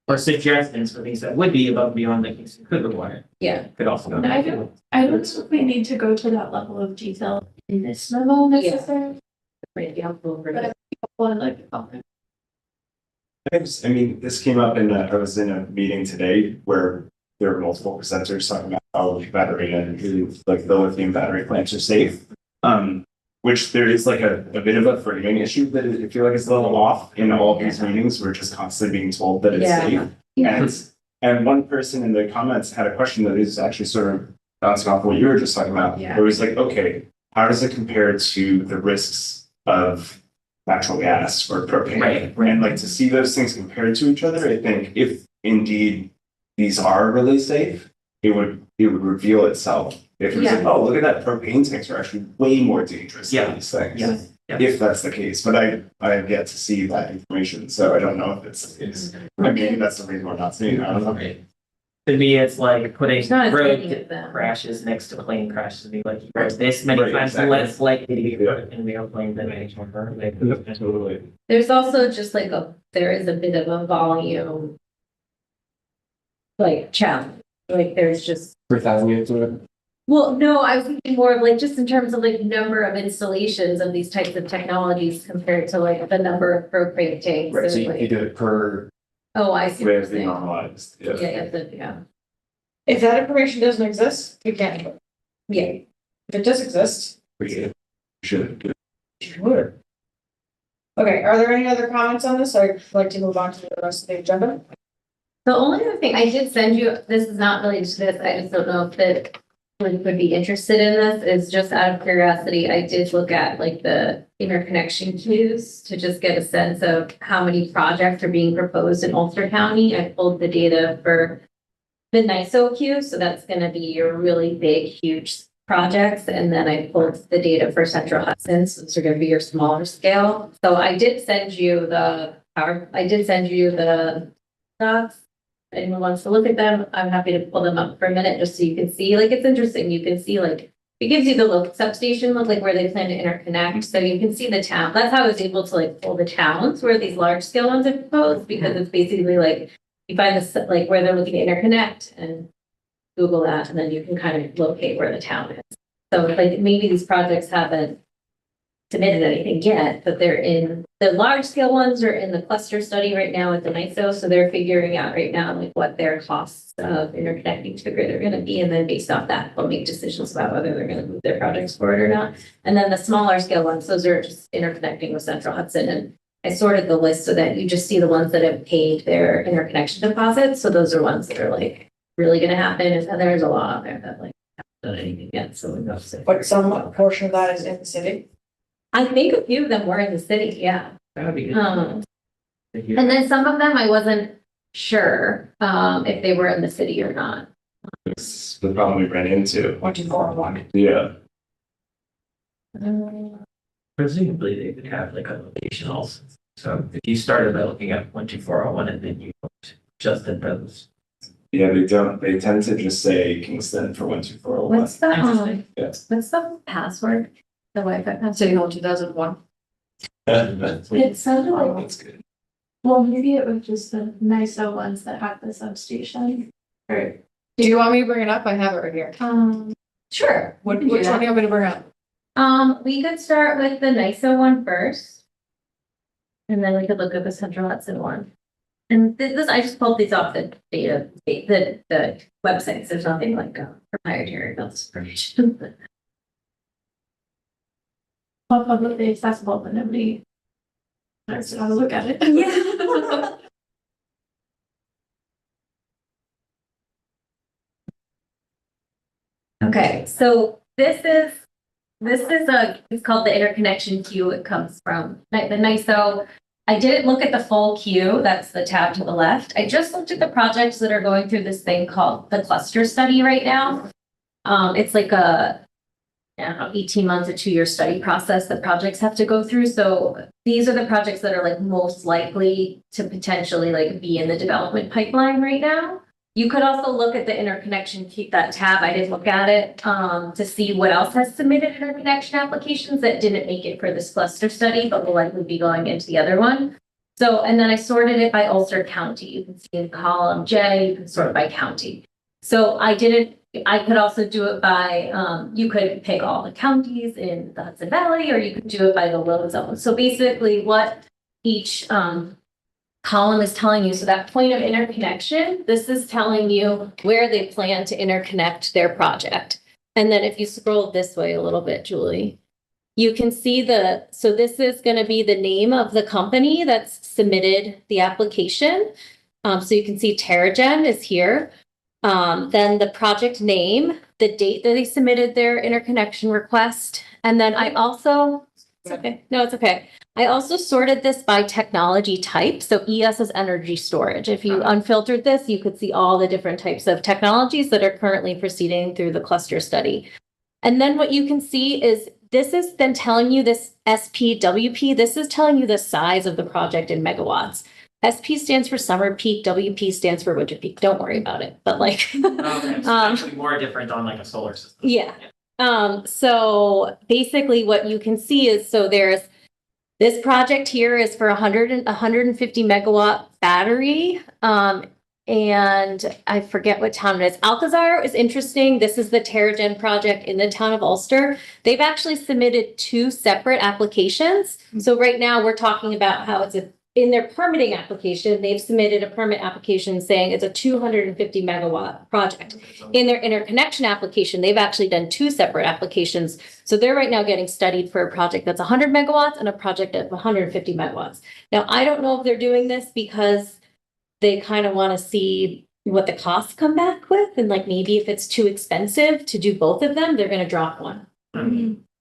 Or suggestions for things that would be above and beyond that Kingston could require, yeah. could also go. And I don't know if we need to go to that level of detail in this memo necessarily. Might be helpful for But this. One like, okay. I mean, this came up I was in a meeting today where there were multiple presenters talking about how battery and like the lithium battery plants are safe. Which there is like a bit of a framing issue that I feel like it's a little off in all of these meetings. We're just constantly being told that it's Yeah. safe. And one person in the comments had a question that is actually sort of bouncing off what you were just talking about. Yeah. It was like, okay, how does it compare to the risks of natural gas or propane? Right. And like to see those things compared to each other, I think if indeed these are really safe, it would reveal itself. If it's like, oh, look at that, propane tanks are actually way more dangerous than these things. Yeah. If that's the case, but I have yet to see that information, so I don't know if it's the case. Maybe that's the reason we're not seeing it, I don't know. Right. To me, it's like putting It's not as many road of them. crashes next to plane crashes, and be like, you're this many Right, times exactly. less likely to be hurt in an airplane than a charter. Like, Totally. There's also just like there is a bit of a volume like challenge. Like there's just, 3,000 units or whatever. well, no, I was thinking more of like just in terms of like number of installations of these types of technologies compared to like the number of propane tanks. Right, so and, you like- do it per Oh, I see. what way you're of being saying. normalized. Yeah. If that information doesn't exist, we can't. Yeah. If it does exist, We should. sure. Okay, are there any other comments on this? I'd like to move on to the rest of the agenda. The only other thing I did send you, this is not related to this, I just don't know if that would be interested in this, is just out of curiosity, I did look at like the interconnection queues to just get a sense of how many projects are being proposed in Ulster County. I pulled the data for the NISO queue, so that's gonna be your really big, huge projects, and then I pulled the data for Central Hudson, so those are gonna be your smaller scale. So I did send you the docs. If anyone wants to look at them, I'm happy to pull them up for a minute, just so you can see, like, it's interesting, you can see, like, it gives you the look, substation look, like where they plan to interconnect, so you can see the town, that's how I was able to like pull the towns where these large scale ones are proposed, because it's basically like, you find this, like, where they're looking to interconnect and Google that, and then you can kind of locate where the town is. So like, maybe these projects haven't submitted anything yet, but they're in, the large scale ones are in the cluster study right now with the NISO, so they're figuring out right now like what their costs of interconnecting to the grid are gonna be, and then based off that, they'll make decisions about whether they're gonna move their projects forward or not. And then the smaller scale ones, those are just interconnecting with Central Hudson, and I sorted the list so that you just see the ones that have paid their interconnection deposits, so those are ones that are like really gonna happen, and there's a lot out there that like haven't done anything yet, so we know. But some portion of that is in the city. I think a few of them were in the city, yeah. That would be good. And to hear. then some of them I wasn't sure, if they were in the city or not. It's the problem we ran into. 2401. Yeah. Presumably they would have like a location also. So if you started by looking at 12401 and then you looked just at those. Yeah, they tend to just say Kingston for 12401. What's the, Yes. what's the password? The Wi-Fi password? City Hall 2001. It sounded like, That's good. well, maybe it was just the NISO ones that had the substation. Or, Do you want me to bring it up? I have it right here. Sure. Which we can do one that. do you want me to bring up? We could start with the NISO one first. And then we could look at the Central Hudson one. And this, I just pulled these off the data, the websites. There's nothing like proprietary about this information. well, publicly accessible, but nobody knows how to look at it. Yeah. Okay, so this is it's called the interconnection queue. It comes from the NISO. I didn't look at the full queue. That's the tab to the left. I just looked at the projects that are going through this thing called the cluster study right now. It's like a, I don't know, 18 months, a 2-year study process that projects have to go through. So these are the projects that are like most likely to potentially like be in the development pipeline right now. You could also look at the interconnection, keep that tab, I didn't look at it, to see what else has submitted interconnection applications that didn't make it for this cluster study, but will likely be going into the other one. So, and then I sorted it by Ulster County. You can see in column J, you can sort it by county. So I could also do it by, you could pick all the counties in the Hudson Valley, or you could do it by the load zone. So basically what each, column is telling you, so that point of interconnection, this is telling you where they plan to interconnect their project. And then if you scroll this way a little bit, Julie, you can see so this is going to be the name of the company that's submitted the application. So you can see Terragen is here. Then the project name, the date that they submitted their interconnection request. And then I also, it's okay. No, it's okay. I also sorted this by technology type. So ES is energy storage. If you unfiltered this, you could see all the different types of technologies that are currently proceeding through the cluster study. And then what you can see is this is then telling you this SPWP. This is telling you the size of the project in megawatts. SP stands for summer peak, WP stands for winter peak. Don't worry about it, but like. It's actually more different on like a solar system. Yeah. So basically what you can see is, so there's this project here is for 150 megawatt battery. And I forget what town it is. Alcazar is interesting. This is the Terragen project in the town of Ulster. They've actually submitted 2 separate applications. So right now we're talking about how it's in their permitting application, they've submitted a permit application saying it's a 250 megawatt project. In their interconnection application, they've actually done 2 separate applications. So they're right now getting studied for a project that's 100 megawatts and a project of 150 megawatts. Now, I don't know if they're doing this because they kind of want to see what the costs come back with. And like, maybe if it's too expensive to do both of them, they're going to drop one.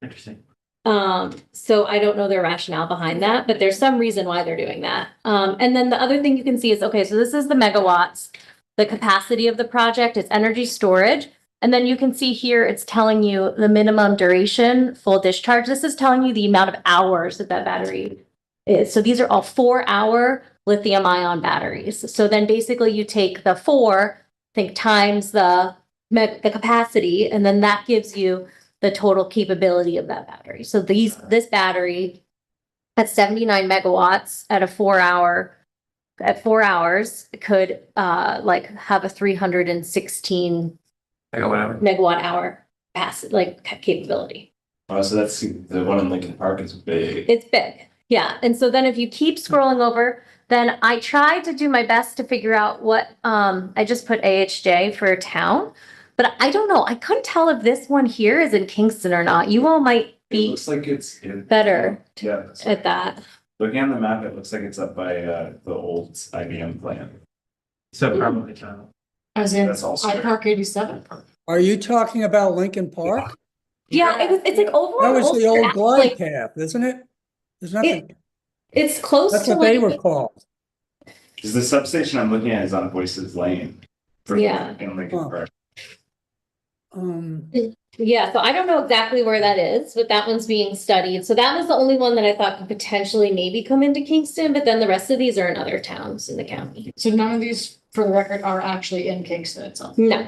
Interesting. So I don't know their rationale behind that, but there's some reason why they're doing that. And then the other thing you can see is, okay, so this is the megawatts, the capacity of the project, it's energy storage. And then you can see here, it's telling you the minimum duration, full discharge. This is telling you the amount of hours that battery is. So these are all 4-hour lithium ion batteries. So then basically you take the 4, think times the capacity, and then that gives you the total capability of that battery. So this battery at 79 megawatts at 4 hours could like have a 316 megawatt hour capacity, like capability. Oh, so that's the one in Lincoln Park is big. It's big, yeah. And so then if you keep scrolling over, then I tried to do my best to figure out what, I just put AHJ for town. But I don't know, I couldn't tell if this one here is in Kingston or not. You all might It be looks like it's better Yeah. at that. Looking on the map, it looks like it's up by the old IBM plant. So probably town. As in, That's also- I Park 87. Are you talking about Lincoln Park? Yeah, it's like over. That on was the Ulster old Ave, glide like, path, isn't it? There's nothing, it's close that's to what they like, were called. Because the substation I'm looking at is on Voices Lane. Yeah. In Lincoln Oh. Park. yeah, so I don't know exactly where that is, but that one's being studied. So that was the only one that I thought could potentially maybe come into Kingston, but then the rest of these are in other towns in the county. So none of these, for the record, are actually in Kingston itself. No,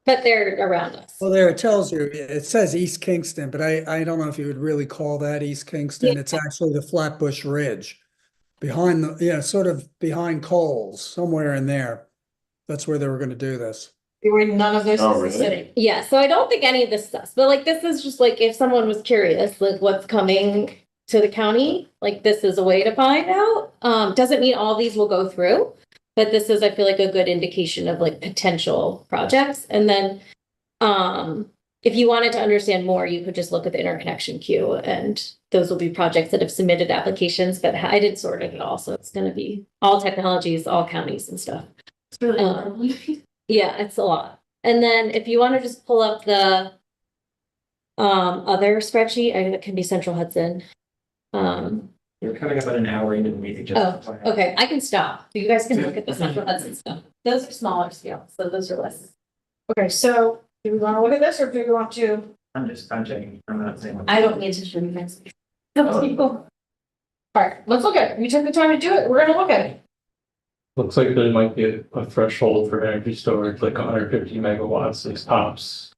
but they're around us. Well, there it tells you, it says East Kingston, but I don't know if you would really call that East Kingston. It's actually the Flatbush Ridge. Behind the, yeah, sort of behind Coles, somewhere in there. That's where they were gonna do this. None of this Oh, is the really? city. Yeah, so I don't think any of this stuff, but like this is just like if someone was curious, like what's coming to the county, like this is a way to find out. Doesn't mean all these will go through, but this is, I feel like, a good indication of like potential projects. And then if you wanted to understand more, you could just look at the interconnection queue and those will be projects that have submitted applications, but I did sort it all. So it's gonna be all technologies, all counties and stuff. It's really. Yeah, it's a lot. And then if you want to just pull up the other spreadsheet, it can be Central Hudson. You're coming up at an hour into the meeting. Oh, okay, I can stop. You guys can look at the Central Hudson stuff. Those are smaller scale, so those are less. Okay, so do we want to look at this or do we want to? I'm checking. I'm not saying. I don't need to show you guys. All right, let's look at it. You took the time to do it. We're gonna look at it. Looks like there might be a threshold for energy storage, like 150 megawatts is tops.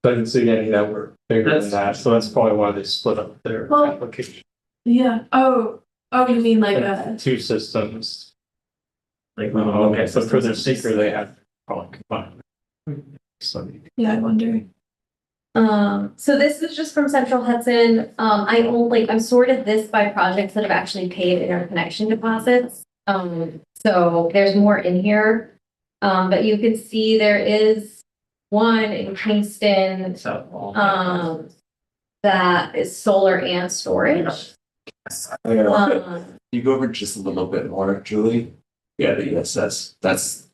I didn't see any that were bigger than that, so that's probably why they split up their Well, application. Yeah, oh, you mean like Two systems. Like, Okay, so for their seeker, they have probably combined. So yeah, I wonder. So this is just from Central Hudson. I'm sorted this by projects that have actually paid interconnection deposits. So there's more in here. But you can see there is one in Kingston, that is solar and storage. You go over just a little bit more, Julie? Yeah, the ESS, that's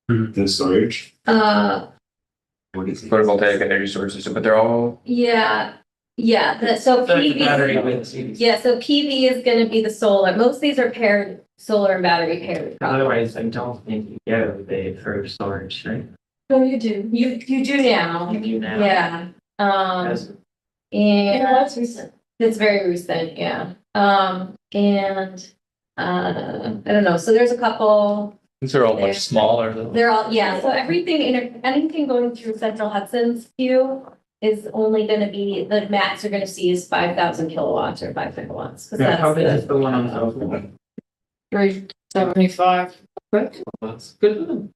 the storage. What is it? Photovoltaic energy storage system, but they're all, So The battery PV, with. yeah, so PV is gonna be the solar. Most of these are paired, solar and battery paired. Otherwise, I don't think you get a rebate for storage, right? Oh, you do. You do now, You do now. yeah, As- and that's recent. it's very recent, yeah. I don't know, so there's a couple, these are all They're- much smaller though. they're all, yeah, so anything going through Central Hudson's queue is only gonna be, the max you're gonna see is 5,000 kilowatts or 5 megawatts. 'Cause Yeah, how that's big the- is the one on the? 375. That's good.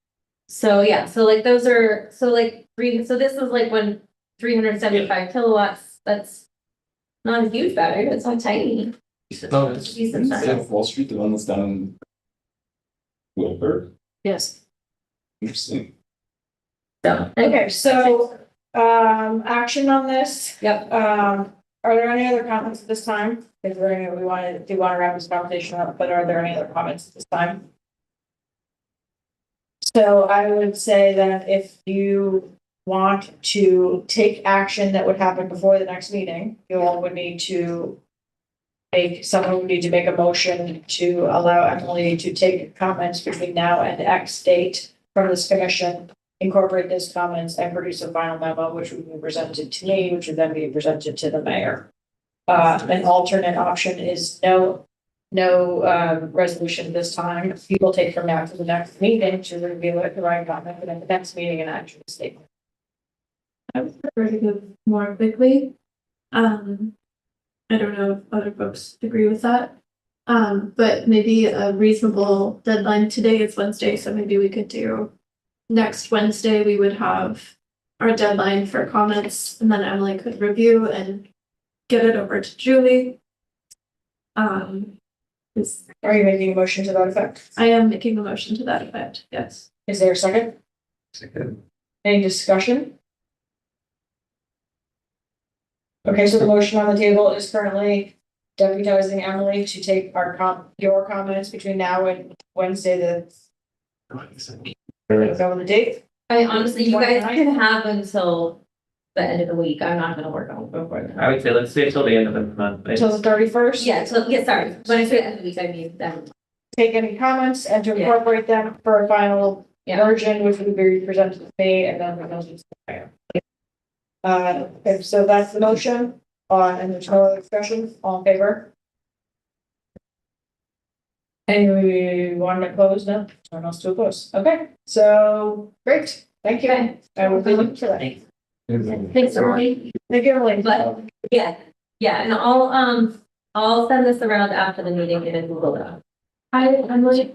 So yeah, so like those are, so this is like when 375 kilowatts, that's not a huge battery, it's not tiny. No, it's- Decent Is size. it Wall Street, the one that's down in Wilbur? Yes. Interesting. So, Okay, so, action on this. Yep. Are there any other comments at this time? Is there any, we want to wrap this conversation up, but are there any other comments at this time? So I would say that if you want to take action that would happen before the next meeting, you all would need to someone would need to make a motion to allow Emily to take comments between now and X date from this commission, incorporate those comments and produce a final memo, which would be presented to me, which would then be presented to the mayor. An alternate option is no resolution this time. People take from now to the next meeting to review it, provide comment, and then the next meeting and action statement. I would prefer to go more quickly. I don't know if other folks agree with that. But maybe a reasonable deadline. Today is Wednesday, so maybe we could do next Wednesday, we would have our deadline for comments and then Emily could review and get it over to Julie. Are you making a motion to that effect? I am making a motion to that effect, yes. Is there a second? Any discussion? Okay, so the motion on the table is currently deputizing Emily to take your comments between now and Wednesday, go with the date. I honestly, you guys can have until the end of the week. I'm not gonna work on it before then. I would say let's wait till the end of the month. Until the 31st? Yeah, so, yeah, sorry, when I say end of the week, I mean then. Take any comments and to Yeah. incorporate them for a final Yeah. version, which will be presented to me and then the motion. Okay, so that's the motion, and there's no other discussion, all in favor? Anyone to close? No, no one else to oppose. Okay, so, great, thank you. Okay. I will be looking for that. Thanks. Everybody. Thanks, Emily. Thank you, Emily. But, yeah, and I'll send this around after the meeting in a Google Doc. I'm like,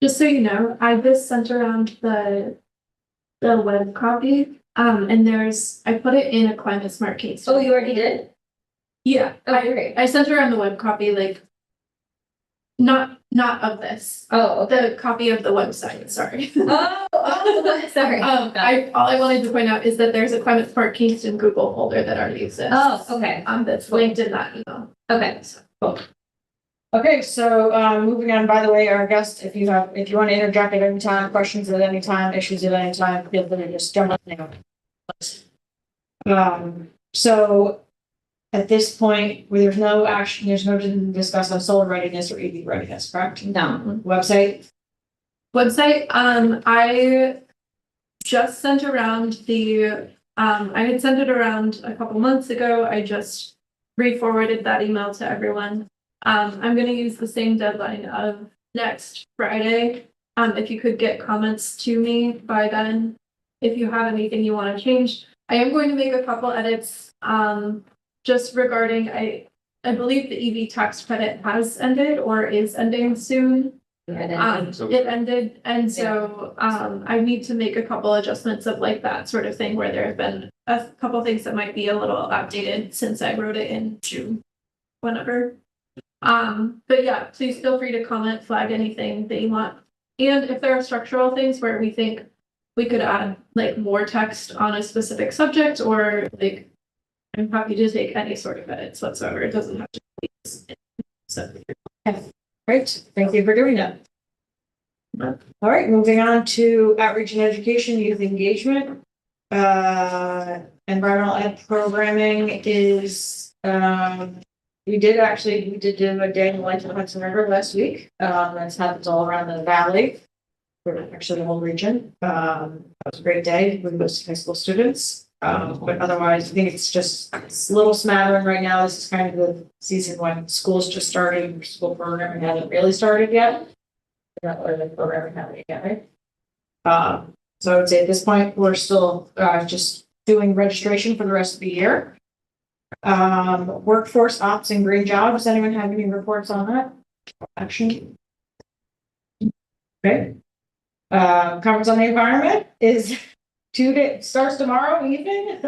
just so you know, I just sent around the web copy, and I put it in a Climate Smart Kingston. Oh, you already did? Yeah, Oh, great. I sent around the web copy, like, not of this, Oh, okay. the copy of the website, sorry. Sorry. All I wanted to point out is that there's a Climate Smart Kingston Google folder that already exists. Oh, okay, That's linked in that email. okay. Okay, so, moving on, by the way, our guest, if you want to interject at any time, questions at any time, issues at any time, feel free to just jump in. So at this point, where there's no action, there's no to discuss on solar readiness or EV readiness, correct? No. Website, I just sent around I had sent it around a couple months ago. I just re-forwarded that email to everyone. I'm gonna use the same deadline of next Friday. If you could get comments to me by then, if you have anything you want to change. I am going to make a couple edits, just regarding, I believe the EV tax credit has ended or is ending soon. It ended, and so, I need to make a couple adjustments of like that sort of thing where there have been a couple things that might be a little outdated since I wrote it in June, whenever. But yeah, please feel free to comment, flag anything that you want. And if there are structural things where we think we could add like more text on a specific subject, or like, I'm happy to take any sort of edits whatsoever. It doesn't have to be. So. great, thank you for doing that. All right, moving on to outreach and education, youth engagement. Environmental ed programming is, we did do a day in the life of Hudson River last week. That's happens all around the valley, for actually the whole region. That was a great day with most high school students. But otherwise, I think it's a little smattering right now. This is kind of the season when school's just started, school programming hasn't really started yet. Or the programming happening yet, right? So I would say at this point, we're still just doing registration for the rest of the year. Workforce ops and green jobs. Anyone have any reports on that? Action. Okay. Conference on the environment is starts tomorrow evening.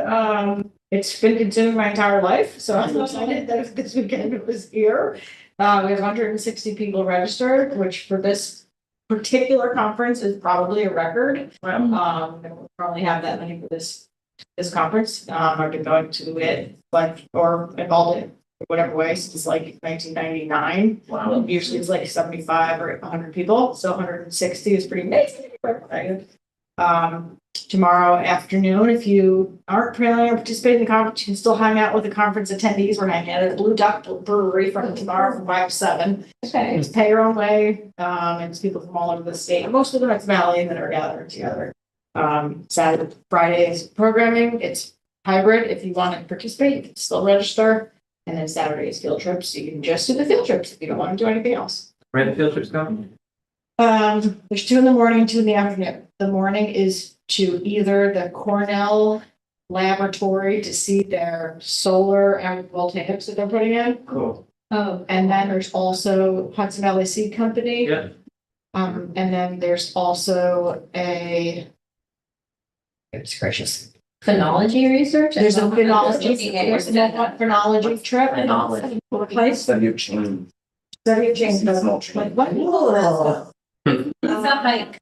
It's been consuming my entire life, so I'm excited that this weekend it was here. We have 160 people registered, which for this particular conference is probably a record. We don't probably have that many for this conference. I've been going to it or involved in whatever way since like 1999. Wow. Usually it's like 75 or 100 people, so 160 is pretty amazing. Tomorrow afternoon, if you aren't planning on participating in the conference, you can still hang out with the conference attendees. We're hanging out at Blue Duck Brewery from tomorrow from 5 to 7. Okay. Just pay your own way. And it's people from all over the state, most of the West Valley that are gathered together. Saturday, Friday's programming, it's hybrid. If you want to participate, you can still register. And then Saturday's field trips. You can just do the field trips if you don't want to do anything else. Where the field trips go? There's 2 in the morning, 2 in the afternoon. The morning is to either the Cornell laboratory to see their solar voltaics that they're putting in. Cool. Oh, And then there's also Hudson Valley Seed Company. Yeah. And then there's also it's gracious. phonology research. There's a phenology, Looking at there's a your- phenology trip. Phenology. Place, Study of change. study of change, like, what? It's not like,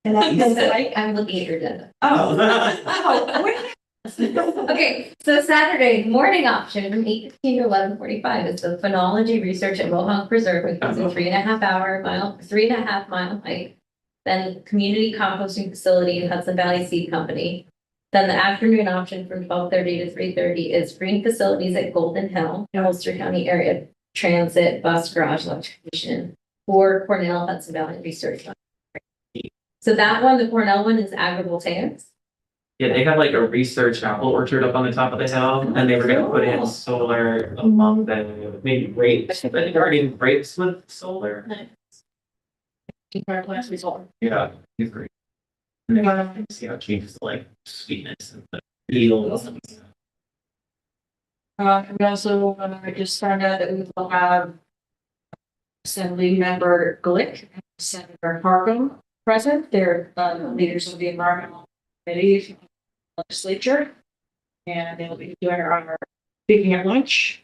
And that, I'm looking at your agenda. oh, wait. Okay, so Saturday morning option from 8:15 to 11:45 is the phonology research at Mohawk Preserve, which is a 3.5 mile hike. Then community composting facility in Hudson Valley Seed Company. Then the afternoon option from 12:30 to 3:30 is green facilities at Golden Hill, Ulster County Area Transit Bus Garage Electrification, or Cornell Hudson Valley Research. So that one, the Cornell one, is agrivoltaics. Yeah, they have like a research apple orchard up on the top of the hill, and they were gonna put in solar among the maybe grapes, but they're already in grapes with solar. Entire plants result. Yeah, it's great. And then see how it changes the like sweetness and the yields. We also, I just found out that we will have Assembly Member Glick, and Senator Harkin present. They're leaders of the Environmental Committee Legislature. And they'll be doing our speaking at lunch.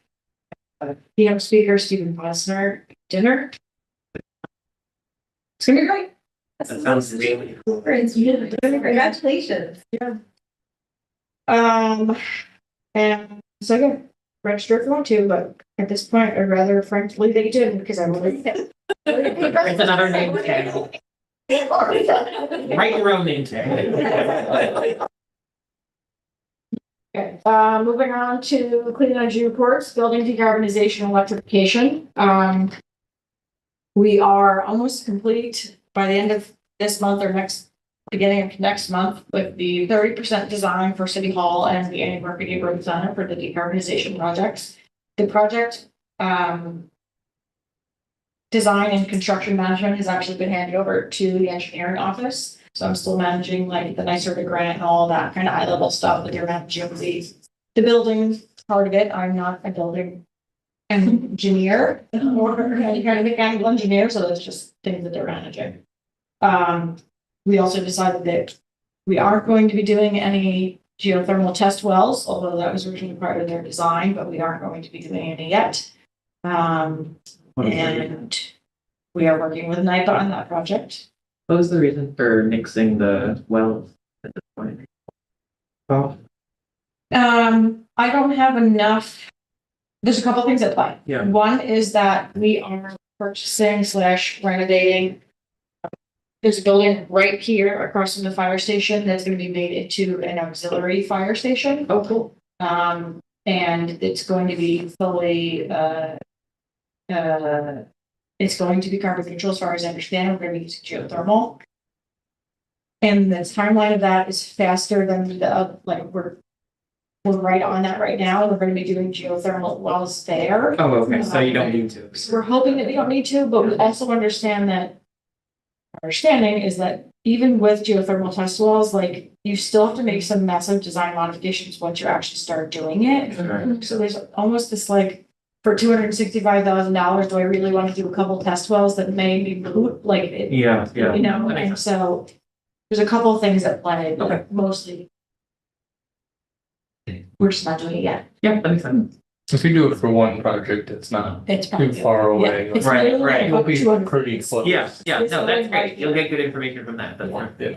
PM speaker Stephen Posner, dinner. It's gonna be great. That sounds really. Congratulations. And so yeah, register if you want to, but at this point, I'd rather frankly they didn't because I'm already. It's another name tag. Write your own name tag. Okay, moving on to clean energy reports, building decarbonization and electrification. We are almost complete by the end of this month or beginning of next month with the 30% design for City Hall and the Annie Murphy Neighborhood Center for the decarbonization projects. The project, design and construction management has actually been handed over to the engineering office. So I'm still managing like the NYSERDA grant and all that kind of high level stuff, but they're managing the building part of it. I'm not a building engineer or any kind of mechanical engineer, so that's just things that they're managing. We also decided that we aren't going to be doing any geothermal test wells, although that was originally part of their design, but we aren't going to be doing any yet. And we are working with NIPA on that project. What was the reason for mixing the wells at this point? Oh, I don't have enough. There's a couple things at play. yeah. One is that we are purchasing / renovating. There's a building right here across from the fire station that's going to be made into an auxiliary fire station. Oh, cool. And it's going to be fully, it's going to be carbon neutral as far as I understand. We're going to be using geothermal. And the timeline of that is faster than the, like, we're right on that right now. We're going to be doing geothermal wells there. Oh, okay, so you don't need to. So we're hoping that we don't need to, but we also understand that our understanding is that even with geothermal test wells, like you still have to make some massive design modifications once you actually start doing it. Okay. So there's almost this like, for $265,000, do I really want to do a couple test wells that may be moot? Like, it, Yeah, yeah. you know, That makes and so there's a couple of things at play, Okay. but mostly we're just not doing it yet. Yeah, that makes sense. If you do it for one project, it's not It's too far away. It's Right, literally right. It'll about be 200 pretty close. Yeah, yeah, It's no, that's really great. like- You'll get good information from that. That's fine. Yeah.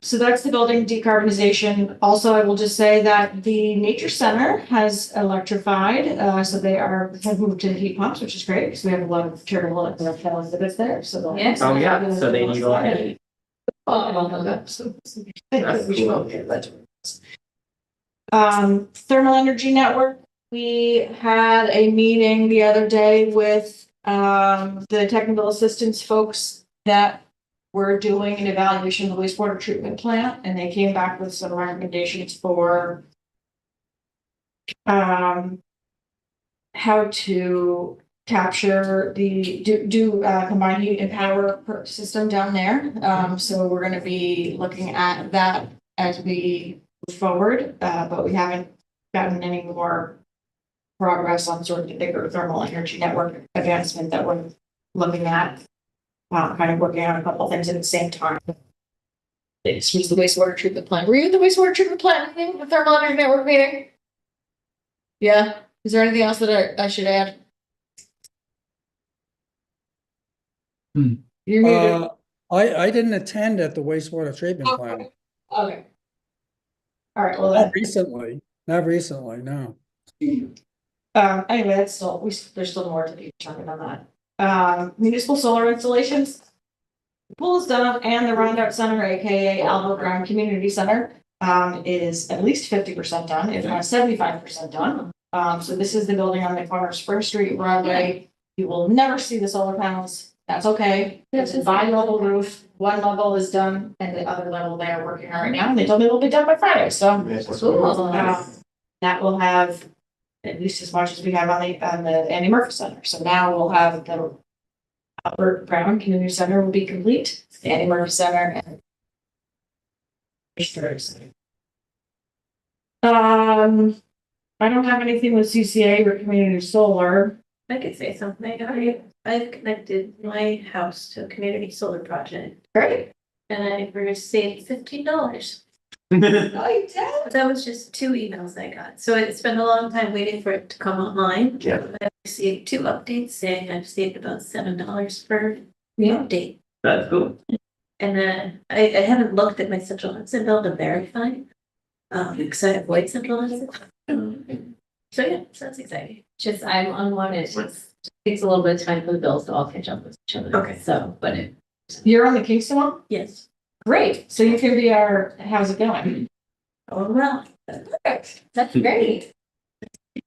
So that's the building decarbonization. Also, I will just say that the nature center has electrified, so they have moved to the heat pumps, which is great because we have a lot of charitable exhibits there. So they'll- Yes. Oh, yeah, so they need a lot of. Thermal Energy Network, we had a meeting the other day with the technical assistance folks that were doing an evaluation of the wastewater treatment plant, and they came back with some recommendations for how to capture the combined heat and power system down there. So we're gonna be looking at that as we move forward, but we haven't gotten any more progress on sort of the bigger thermal energy network advancement that we're looking at. Kind of working on a couple things at the same time. This was the wastewater treatment plant. Were you at the wastewater treatment plant meeting, the thermal energy network meeting? Yeah, is there anything else that I should add? Hmm. You're muted. I didn't attend at the wastewater treatment Okay. plant. Okay. All right, well, then. Not recently, no. Anyway, that's still, there's still more to be determined on that. Municipal solar installations. The pool is done and the Roundout Center, AKA Alvo Brown Community Center, is at least 50% done, if not 75% done. So this is the building on the corner of Spring Street, Broadway. You will never see the solar panels. That's okay. It's a bi-level roof. One level is done and the other level they are working on right now. And they told me it'll be done by Friday, so. That will have at least as much as we have on the Andy Murphy Center. So now we'll have the Albert Brown Community Center will be complete, the Andy Murphy Center and I don't have anything with CCA or community solar. I could say something. I've connected my house to a community solar project Great. and I saved $15. Oh, you did? But that was just 2 emails I got. So I spent a long time waiting for it to come online. Yeah. I received 2 updates saying I've saved about $7 per update. That's cool. And then I haven't looked at my central Hudson bill to verify. Because I avoid central Hudson. So yeah, sounds exciting. Just, I'm on one, it takes a little bit of time for the bills to all catch up with each other. Okay. So, but it, You're on the Kingston one? Yes. Great. So you can be our, how's it going? Oh, well, Perfect. that's great.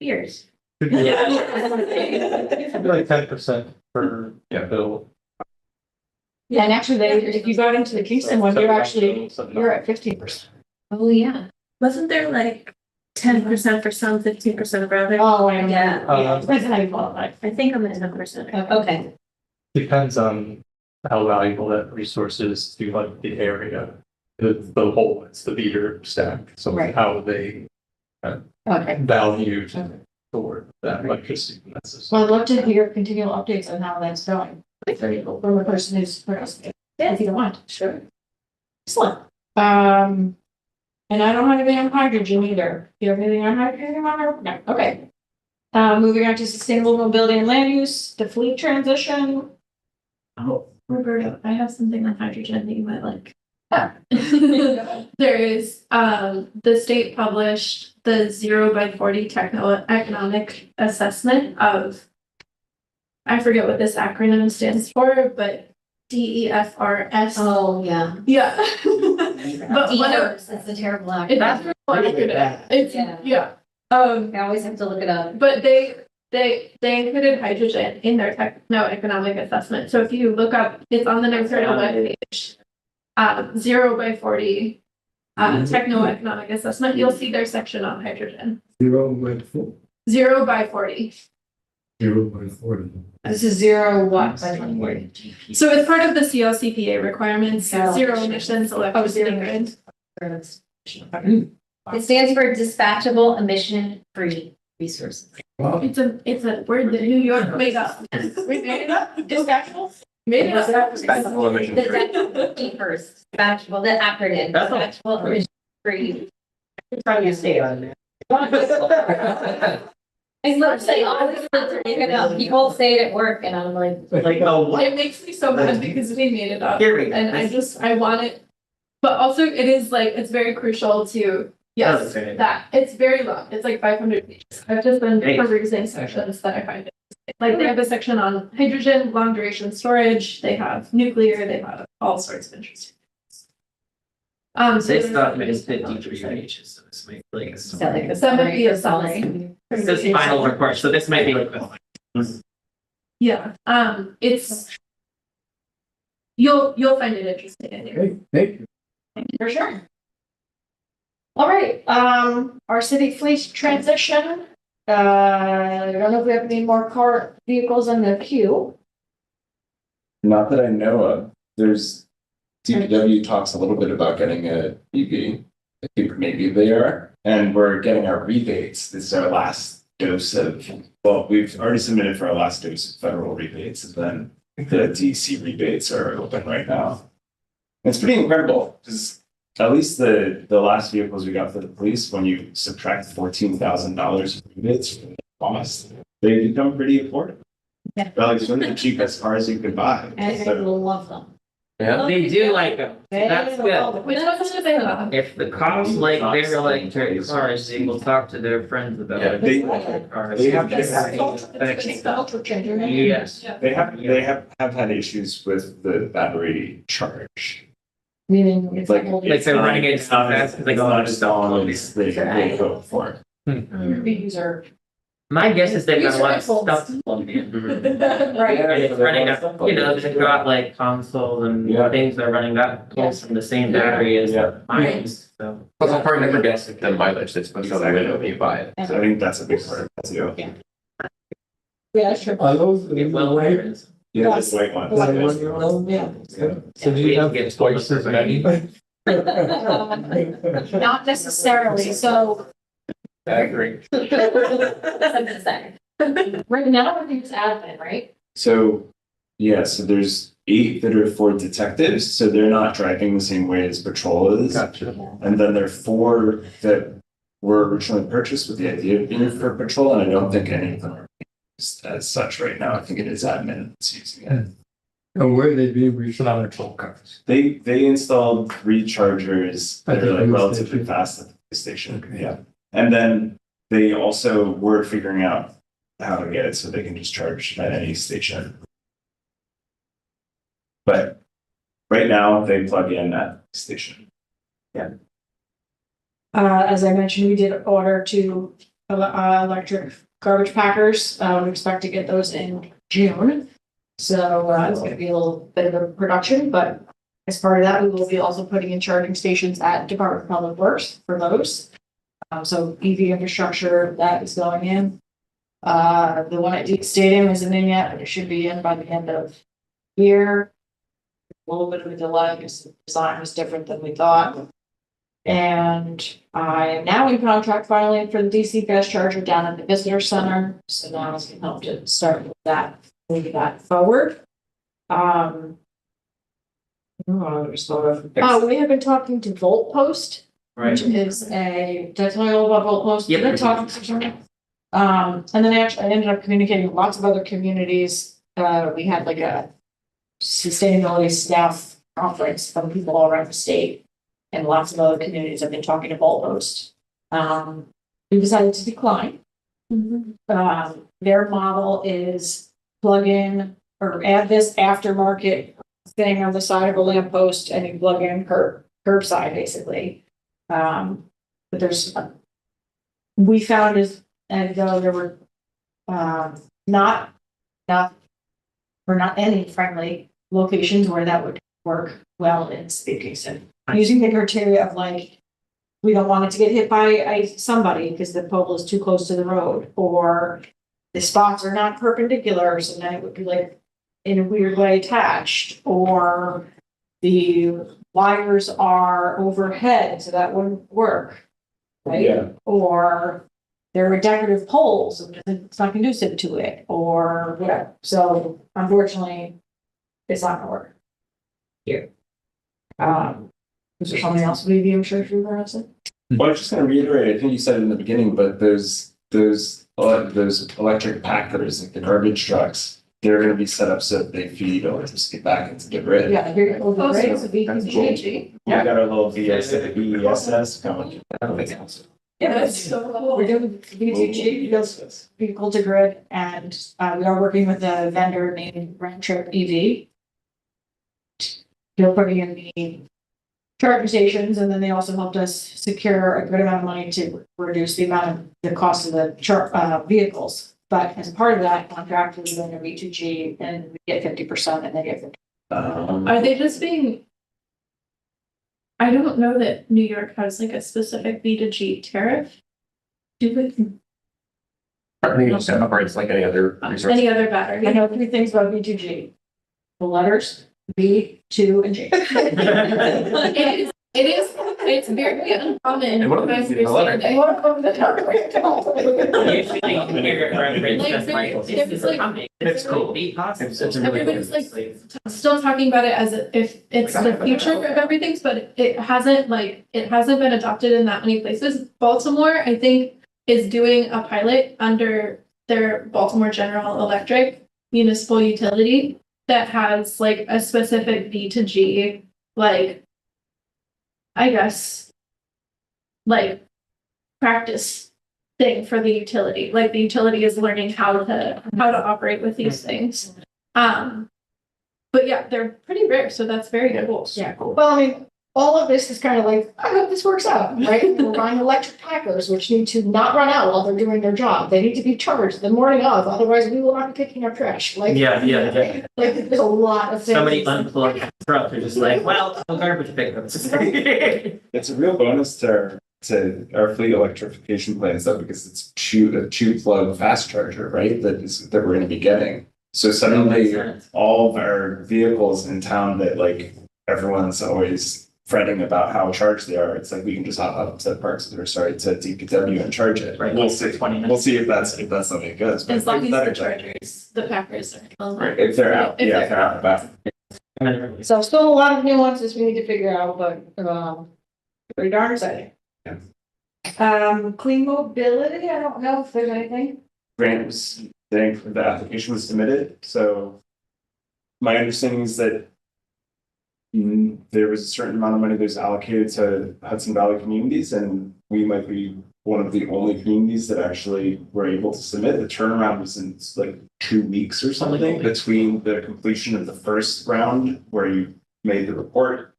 years. It'd be like 10% per bill. Yeah, and actually if you got into the Kingston one, you're at 15%. Oh, yeah. Wasn't there like 10% for some, 15% for others? Oh, I Yeah. Depends on how you qualify. I think I'm at 10%. Okay. Depends on how valuable that resource is to like the area, the whole, it's the meter stack, so Right. how they Okay. value for that electricity. Well, I'd love to hear continual updates on how that's going. From a person who's participating. Yeah, if you don't mind. Sure. Excellent. And I don't have anything on hydrogen either. Do you have anything on hydrogen? No, okay. Moving on to sustainable mobility and land use, the fleet transition. Oh, Roberto, I have something on hydrogen that you might like. Yeah. There is, the state published the 0 by 40 techno-economic assessment of, I forget what this acronym stands for, but DEFRS. Oh, yeah. Yeah. But one of, It's a terrible it's acronym. it's, Yeah. yeah. I always have to look it up. But they included hydrogen in their techno-economic assessment. So if you look up, it's on the next webpage. 0 by 40 techno-economic assessment, you'll see their section on hydrogen. 0 by 4, 0 by 40. 0 by 40. This is 0 what by 2040? So it's part of the CLCPA requirements, Yeah. zero emissions electricity grid. It stands for dispatchable emission free resources. Wow. It's a word that New York made up. We made it up, dispatchable? Made it up. Dispatchable emission The free. first, dispatchable, the acronym, That's all. dispatchable emission free. Trying to stay on there. I love saying all these words are made up. People say it at work and I'm like, Like, oh, what? It makes me so mad because we made it up. Here we go. And I want it. But also it is like, it's very crucial to, yes, Okay. that, it's very long. It's like 500 pages. I've just been Great. perusing sections that I find it. Like they have a section on hydrogen, long duration storage, they have nuclear, they have all sorts of interesting. So This document is 53 pages, so this might be like. is that like a That might be a summary? This is final report, so this might be like. Yeah, it's. You'll find it interesting, I think. Okay, thank you. For sure. All right, our city fleet transition. I don't know if we have any more car vehicles in the queue. Not that I know of. There's DPW talks a little bit about getting a EV. I think maybe they are, and we're getting our rebates. This is our last dose of, well, we've already submitted for our last dose of federal rebates, and then the DC rebates are open right now. It's pretty incredible because at least the last vehicles we got for the police, when you subtract $14,000 of units from the cost, they become pretty affordable. Yeah. They're like one of the cheapest cars you could buy. And So- people love them. Yeah. They do like them. That's good. Which ones do they love? If the cops like their electric cars, they will talk to their friends about Yeah, it. they- Electric cars. they have- It's the ultra changer. Yes. They have had issues with the battery charge. Meaning it's Like- Like they're running it so fast, because they go on It's not always they go for. user. My guess is they've got a lot of User stuff plugged in. Right. And it's running up, you know, they've got like consoles and Yeah. things that are running that close from the same battery as Yeah. mine, so. Plus, I'll probably never guess the mileage that's supposed to be when you buy it. So I think that's a big part of it too. Yeah, sure. Are those It will wear it. Yeah, that's the white one. White one. 1-year-old? Yeah. So do you have twice as many? Not necessarily, so I agree. right now, I think it's admin, right? So, yeah, so there's 8 that are for detectives, so they're not driving the same way as patrol is. Gotcha. And then there are 4 that were originally purchased with the idea of being for patrol, and I don't think any of them are used as such right now. I think it is admin that's using it. And where they be reached? Not patrol cars. They installed 3 chargers that At the are like police relatively station? fast at the police station, Okay. yeah. And then they also were figuring out how to get it so they can just charge at any station. But right now, they plug in at the station. As I mentioned, we did order 2 electric garbage packers. We expect to get those in June. So it's gonna be a little bit of a production, but as part of that, we will be also putting in charging stations at Department of Public Works for those. So EV infrastructure that is going in. The one at Deep Stadium isn't in yet, but it should be in by the end of year. A little bit of a delay because the design was different than we thought. And I am now in contract finally for the DC fast charger down at the visitor center. So now I can help to start with that, move that forward. Oh, we have been talking to Volt Post, which is did I tell you all about Volt Post? Yep. Did I talk to someone? And then actually I ended up communicating with lots of other communities. We had like a sustainability staff conference from people all around the state. And lots of other communities have been talking to Volt Post. We decided to decline. Their model is plug in or add this aftermarket thing on the side of a lamppost and you plug in curbside basically. But we found as though there were not any friendly locations where that would work well in Kingston. Using the criteria of like, we don't want it to get hit by somebody because the pole is too close to the road, or the spots are not perpendicular, so then it would be like in a weird way attached, or the wires are overhead, so that wouldn't work. Right? Yeah. Or there are decorative poles, and it's not conducive to it, or whatever. So unfortunately, it's not gonna work here. Is there something else we I'm sure you were asking? Well, I was just gonna reiterate, I think you said it in the beginning, but those electric packers, like the garbage trucks, they're gonna be set up so that they feed electricity back into the grid. Yeah, here you go. Oh, so It's a BPG. We got our little BESS going. Yeah, that's so cool. We're doing BTG, goes vehicle to grid, and we are working with a vendor named Round Trip EV. They're putting in the charging stations, and then they also helped us secure a good amount of money to reduce the cost of the vehicles. But as part of that contract, we're doing a V2G, and we get 50%, and they get 50%. Are they just being? I don't know that New York has like a specific B2G tariff. Do we? I think it just operates like any other resource. Any other battery? I know 3 things about V2G. The letters B, 2, and G. It is it's very uncommon. And what in my if it's a letter? understanding. Usually you hear it referenced Like, as Michael. there's This is like- coming. It's cool. Be possible. It's a really Everybody's like still talking about it as if it's the future of everything, but it hasn't been adopted in that many places. Baltimore, I think, is doing a pilot under their Baltimore General Electric municipal utility that has like a specific B2G, like, I guess, like practice thing for the utility. Like the utility is learning how to operate with these things. But yeah, they're pretty rare, so that's very cool. Yeah, well, I mean, all of this is kind of like, I hope this works out, right? We're buying electric packers, which need to not run out while they're doing their job. They need to be charged the morning of, otherwise we will not be picking up trash, like. Yeah. Like, there's a lot of things. Somebody unplugged the truck, they're just like, well, no garbage pickup. It's a real bonus to our fleet electrification plans though, because it's a tube plug fast charger, right? That we're gonna be getting. So suddenly all of our vehicles in town that like everyone's always fretting about how charged they are, it's like we can just hop up to DPW and charge it. Right. We'll see. 20 minutes. We'll see if that's something good. As long as the chargers, the packers are. Right, if they're out, If yeah, they're if they're out and about. So still a lot of nuances we need to figure out, but, pretty darn exciting. Yeah. Clean mobility, I don't know if there's anything. Grant was saying the application was submitted, so my understanding is that there was a certain amount of money that was allocated to Hudson Valley communities, and we might be one of the only communities that actually were able to submit. The turnaround was in like 2 weeks or something between the completion of the first round where you made the report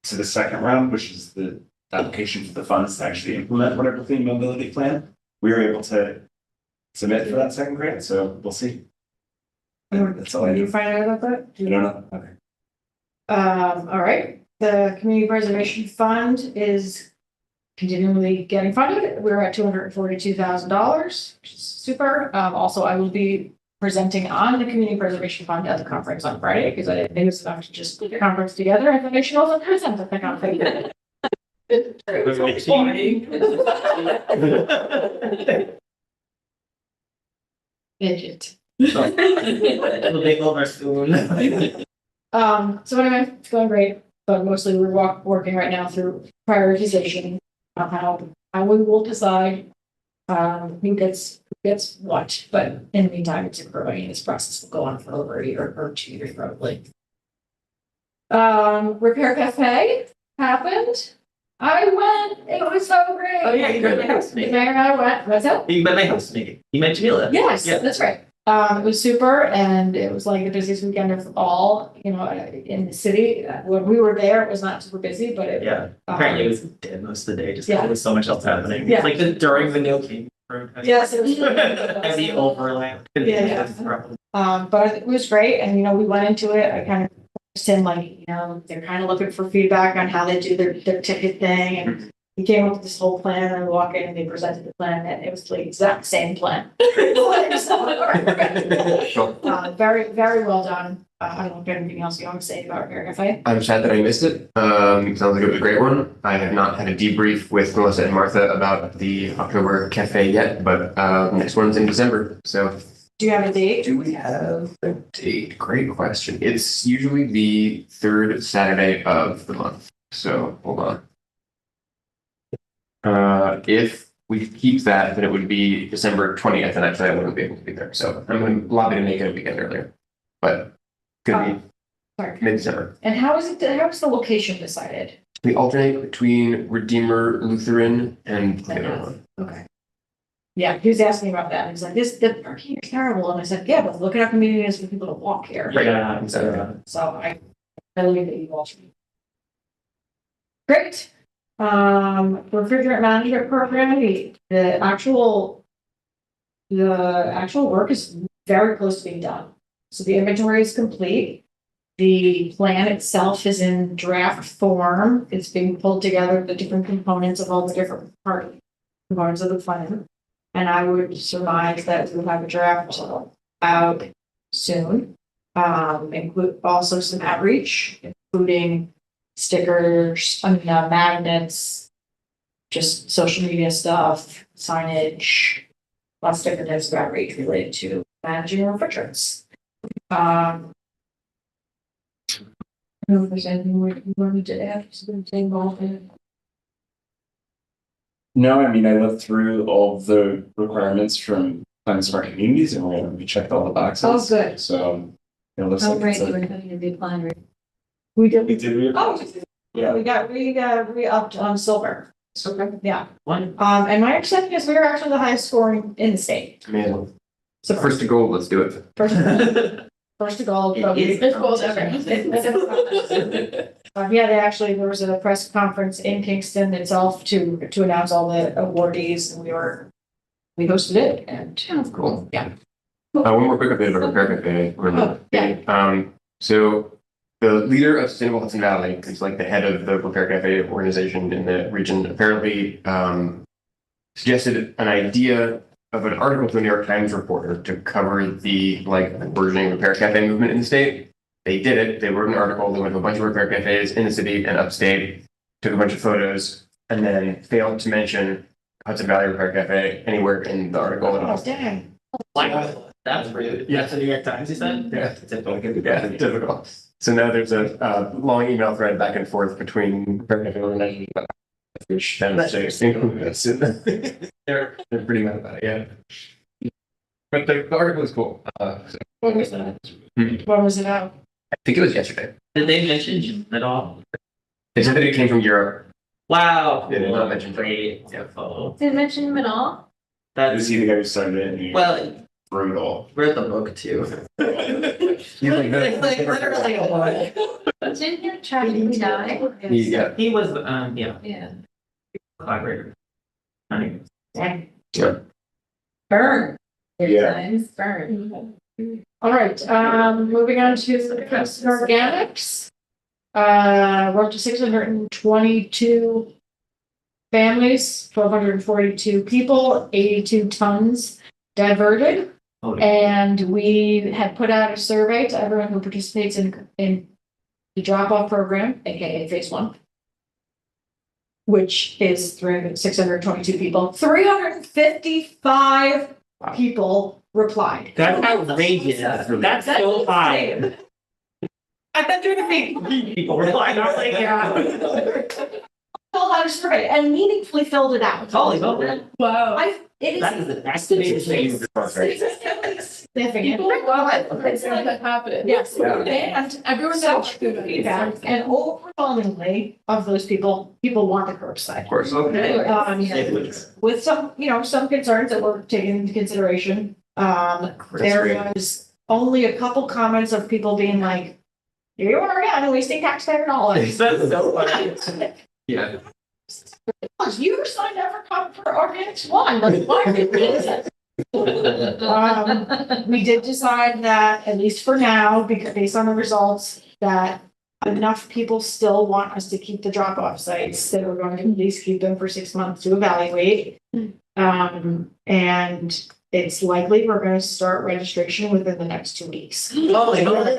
to the second round, which is the application for the funds to actually implement whatever clean mobility plan. We were able to submit for that second grant, so we'll see. That's all I Did you know. find out about that? You don't know? Okay. All right, the Community Preservation Fund is continually getting funded. We're at $242,000, which is super. Also, I will be presenting on the Community Preservation Fund at the conference on Friday, because I didn't think it was enough to just put the conference together. I thought I should also present at the conference. Idiot. It'll be over soon. So anyway, it's going great, but mostly we're working right now through prioritization of how we will decide who gets what, but in the meantime, it's growing. This process will go on for over a year or 2 years probably. Repair Cafe happened. I went, it was so great. Oh, yeah, you were at my house meeting. Mayor and I went, what's up? You met my house meeting. You met Jamila. Yes, Yeah. that's right. It was super, and it was like the busiest weekend of all, in the city. When we were there, it was not super busy, but it. Yeah, apparently it was dead most of the day, just Yeah. because there was so much else happening. Yeah. Like during the Neil King. Yes, it was. Heavy overlap. Yeah. But it was great, and we went into it, I kind of said like, they're kind of looking for feedback on how they do their ticket thing, and we came up with this whole plan, and we walk in and they presented the plan, and it was the exact same plan. Very, very well done. I don't know if there's anything else you want to say about Repair Cafe. I'm sad that I missed it. Sounds like it was a great one. I have not had a debrief with Melissa and Martha about the October cafe yet, but next one's in December. So Do you have a date? do we have a date? Great question. It's usually the third Saturday of the month. So hold on. If we keep that, then it would be December 20th, and actually I wouldn't be able to be there. So I'm going to lobby to make it a weekend earlier, but gonna be Sorry. mid-December. And how is the location decided? We alternate between Redeemer Lutheran and the other one. Okay. Yeah, he was asking me about that. He's like, the parking is terrible. And I said, yeah, but look at how convenient it is for people to walk here. Yeah. So I believe that you all should. Great. Refrigerant management program, the actual work is very close to being done. So the inventory is complete. The plan itself is in draft form. It's being pulled together, the different components of all the different components of the plan. And I would surmise that we'll have a draft out soon. Include also some outreach, including stickers, magnets, just social media stuff, signage, lots of different types of outreach related to managing refrigerants. I don't know if there's anything we wanted to add, something involved in it. No, I mean, I looked through all of the requirements from plans of our communities and we checked all the boxes. Oh, good. So it looks Oh, like right, it's you were a. having a big plan, right? We did. We did. Oh, yeah, we got re-upped on silver. Okay. Yeah. One, And my understanding is we were actually the highest scoring in the state. Amazing. So First to gold, let's do it. first to gold. But It is we- gold ever. Yeah, there was a press conference in Kingston itself to announce all the awardees, and we hosted it, and Cool. Yeah. One more quick update about Repair Cafe. yeah. So the leader of Sustainable Hudson Valley, who's like the head of the Repair Cafe organization in the region, apparently suggested an idea of an article to a New York Times reporter to cover the burgeoning Repair Cafe movement in the state. They did it. They wrote an article. They went to a bunch of repair cafes in the city and upstate, took a bunch of photos, and then failed to mention Hudson Valley Repair Cafe anywhere in the article at all. Oh, dang. wow, that's pretty, yeah, the New York Times, you said? Yeah. Typical. Yeah, difficult. So now there's a long email thread back and forth between Repair Cafe organizations, which demonstrates includes they're pretty mad about it, yeah. But the article is cool. What was that? Hmm. What was it out? I think it was yesterday. Did they mention Jim at all? They said that it came from Europe. Wow. They did not mention Great. Yeah. info. Didn't mention him at all? Was That's, he the guy who started it? And well, brutal. read the book too. He's like Literally a what? Didn't he tragically die? Yeah. He was, yeah, Yeah. collaborator. Funny. Dang. Burn. Yeah. Times burn. All right, moving on to Kingston Organics. We're up to 622 families, 1,242 people, 82 tons diverted. Oh, And we had put out a survey to everyone who participates in the drop-off program, aka phase 1. Which is 622 people, 355 people replied. That's outrageous. That's so high. I thought you were gonna be people were like, I was like, yeah. Filled out a survey and meaningfully filled it out. Holy moly. Wow. It That is is the estimated thing. significant. That happened. Yes, Yeah. and Everyone so knows food. feedback, and overwhelmingly of those people want the curbside. Of course. With some, some concerns that were taken into consideration. There was only a couple comments of people being like, here you are again, wasting taxpayer dollars. That's so funny. Yeah. You signed up for Organics One, like, why are you doing this? We did decide that, at least for now, because based on the results, that enough people still want us to keep the drop-off sites, that we're going to at least keep them for 6 months to evaluate. And it's likely we're going to start registration within the next 2 weeks. Holy moly.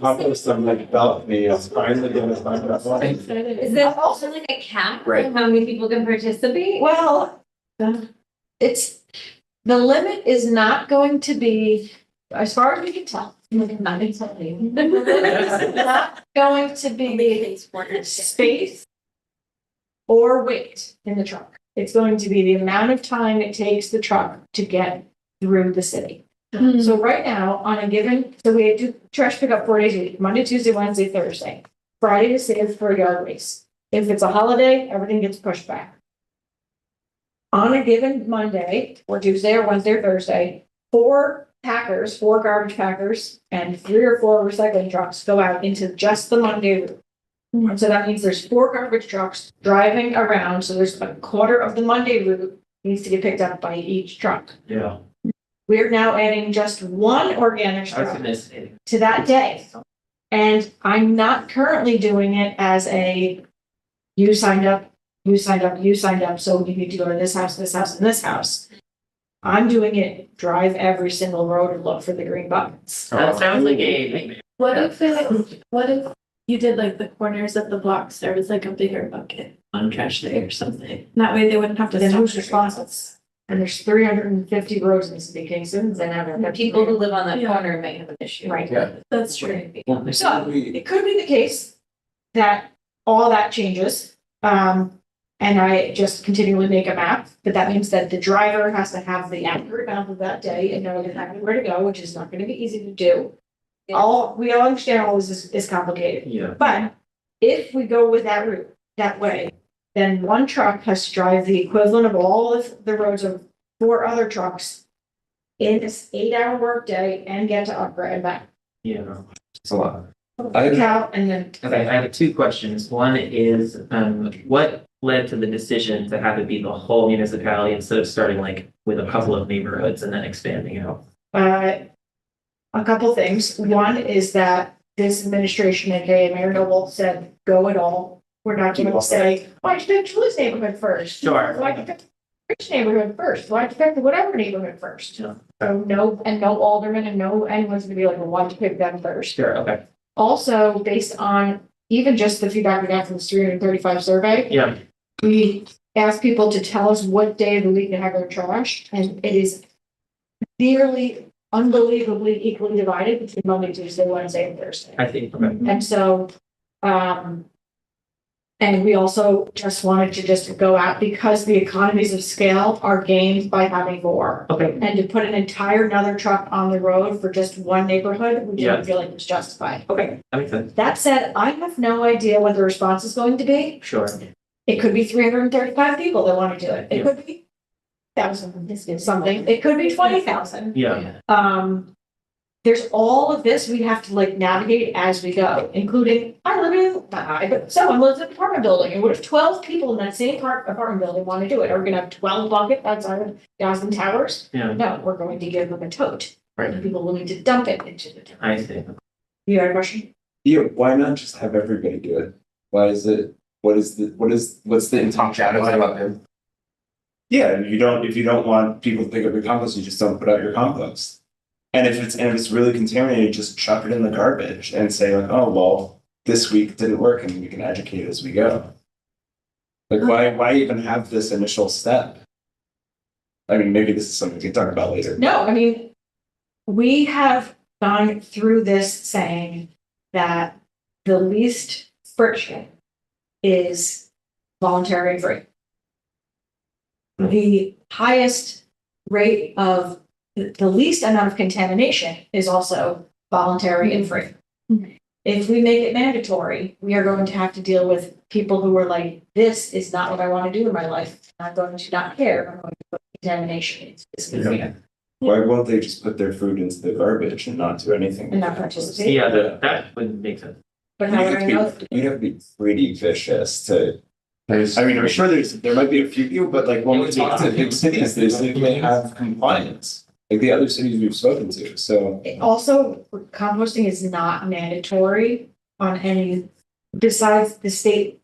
Compost them like belt me. It's finally gonna find out. Is there also like a cap Right. on how many people can participate? Well, the limit is not going to be, as far as we can tell, not going to be space or weight in the truck. It's going to be the amount of time it takes the truck to get through the city. So right now, on a given, so we do trash pickup 4 days a week, Monday, Tuesday, Wednesday, Thursday. Friday is saved for a yard waste. If it's a holiday, everything gets pushed back. On a given Monday, or Tuesday, or Wednesday, or Thursday, 4 garbage packers, and 3 or 4 recycling trucks go out into just the Monday route. So that means there's 4 garbage trucks driving around, so there's a quarter of the Monday route needs to get picked up by each truck. Yeah. We're now adding just 1 organic I was truck gonna say. to that day. And I'm not currently doing it as a, you signed up, so you need to go to this house, and this house. I'm doing it, drive every single road and look for the green buttons. That sounds like a nightmare. What if you did like the corners of the blocks, there was like a bigger bucket on trash day or something. That way they wouldn't have to. Then stop who's their responsible? And there's 350 roads in the city of Kingston, then have. The people who live on that Yeah. corner may have an issue. Right. Yeah. That's true. So it could be the case that all that changes. And I just continually make a map, but that means that the driver has to have the accurate map of that day and know exactly where to go, which is not gonna be easy to do. We all understand all this is complicated, Yeah. but if we go with that route, that way, then one truck has to drive the equivalent of all of the roads of 4 other trucks in this 8-hour workday and get to Upper and back. Yeah. It's a lot. Out and then Okay, I have 2 questions. One is, what led to the decision to have it be the whole municipality instead of starting like with a couple of neighborhoods and then expanding out? A couple things. One is that this administration, aka Mayor Noble, said, go it all. We're not going to say, why don't you pick Julie's neighborhood first? Sure. Why don't you pick Rich neighborhood first? Why don't you pick whatever neighborhood first? Yeah. So no alderman and no anyone's gonna be like, well, why don't you pick them first? Sure, okay. Also, based on even just the feedback we got from the 335 survey, Yeah, we asked people to tell us what day of the week they have their trash, and it is nearly unbelievably equally divided between Monday, Tuesday, Wednesday, and Thursday. I think, okay. And so, and we also just wanted to just go out because the economies of scale are gained by having more. Okay. And to put an entire another truck on the road for just one neighborhood, we Yeah. didn't feel like it was justified. Okay, that makes sense. That said, I have no idea what the response is going to be. Sure. It could be 335 people that want to do it. It Yeah. could be 1,000 something. It could be 20,000. Yeah, There's all of this we have to like navigate as we go, including but someone lives in an apartment building, and what if 12 people in that same apartment building want to do it? Are we gonna have 12 buckets outside of Goslin Towers? yeah, No, we're going to give them a tote. Right. And people will need to dump it into the tote. I see. You got a question? Yeah, why not just have everybody do it? Why is it, what's the Top shadows about him. Yeah, if you don't want people to pick up your compost, you just don't put out your compost. And if it's really contaminated, just chuck it in the garbage and say like, oh, well, this week didn't work and we can educate as we go. Like, why even have this initial step? I mean, maybe this is something we can talk about later. No, I mean, we have gone through this saying that the least friction is voluntary and free. The highest rate of the least amount of contamination is also voluntary and free. If we make it mandatory, we are going to have to deal with people who are like, this is not what I want to do in my life. I'm going to not care. I'm going to put contamination. Why won't they just put their food into the garbage and not do anything? And not participate. Yeah, that would make sense. But how would I know? You'd have to be pretty vicious to. I mean, I'm sure there might be a few people, but like when we talk to big cities, they have compliance. Like the other cities we've spoken to, so. Also, composting is not mandatory on any, besides the state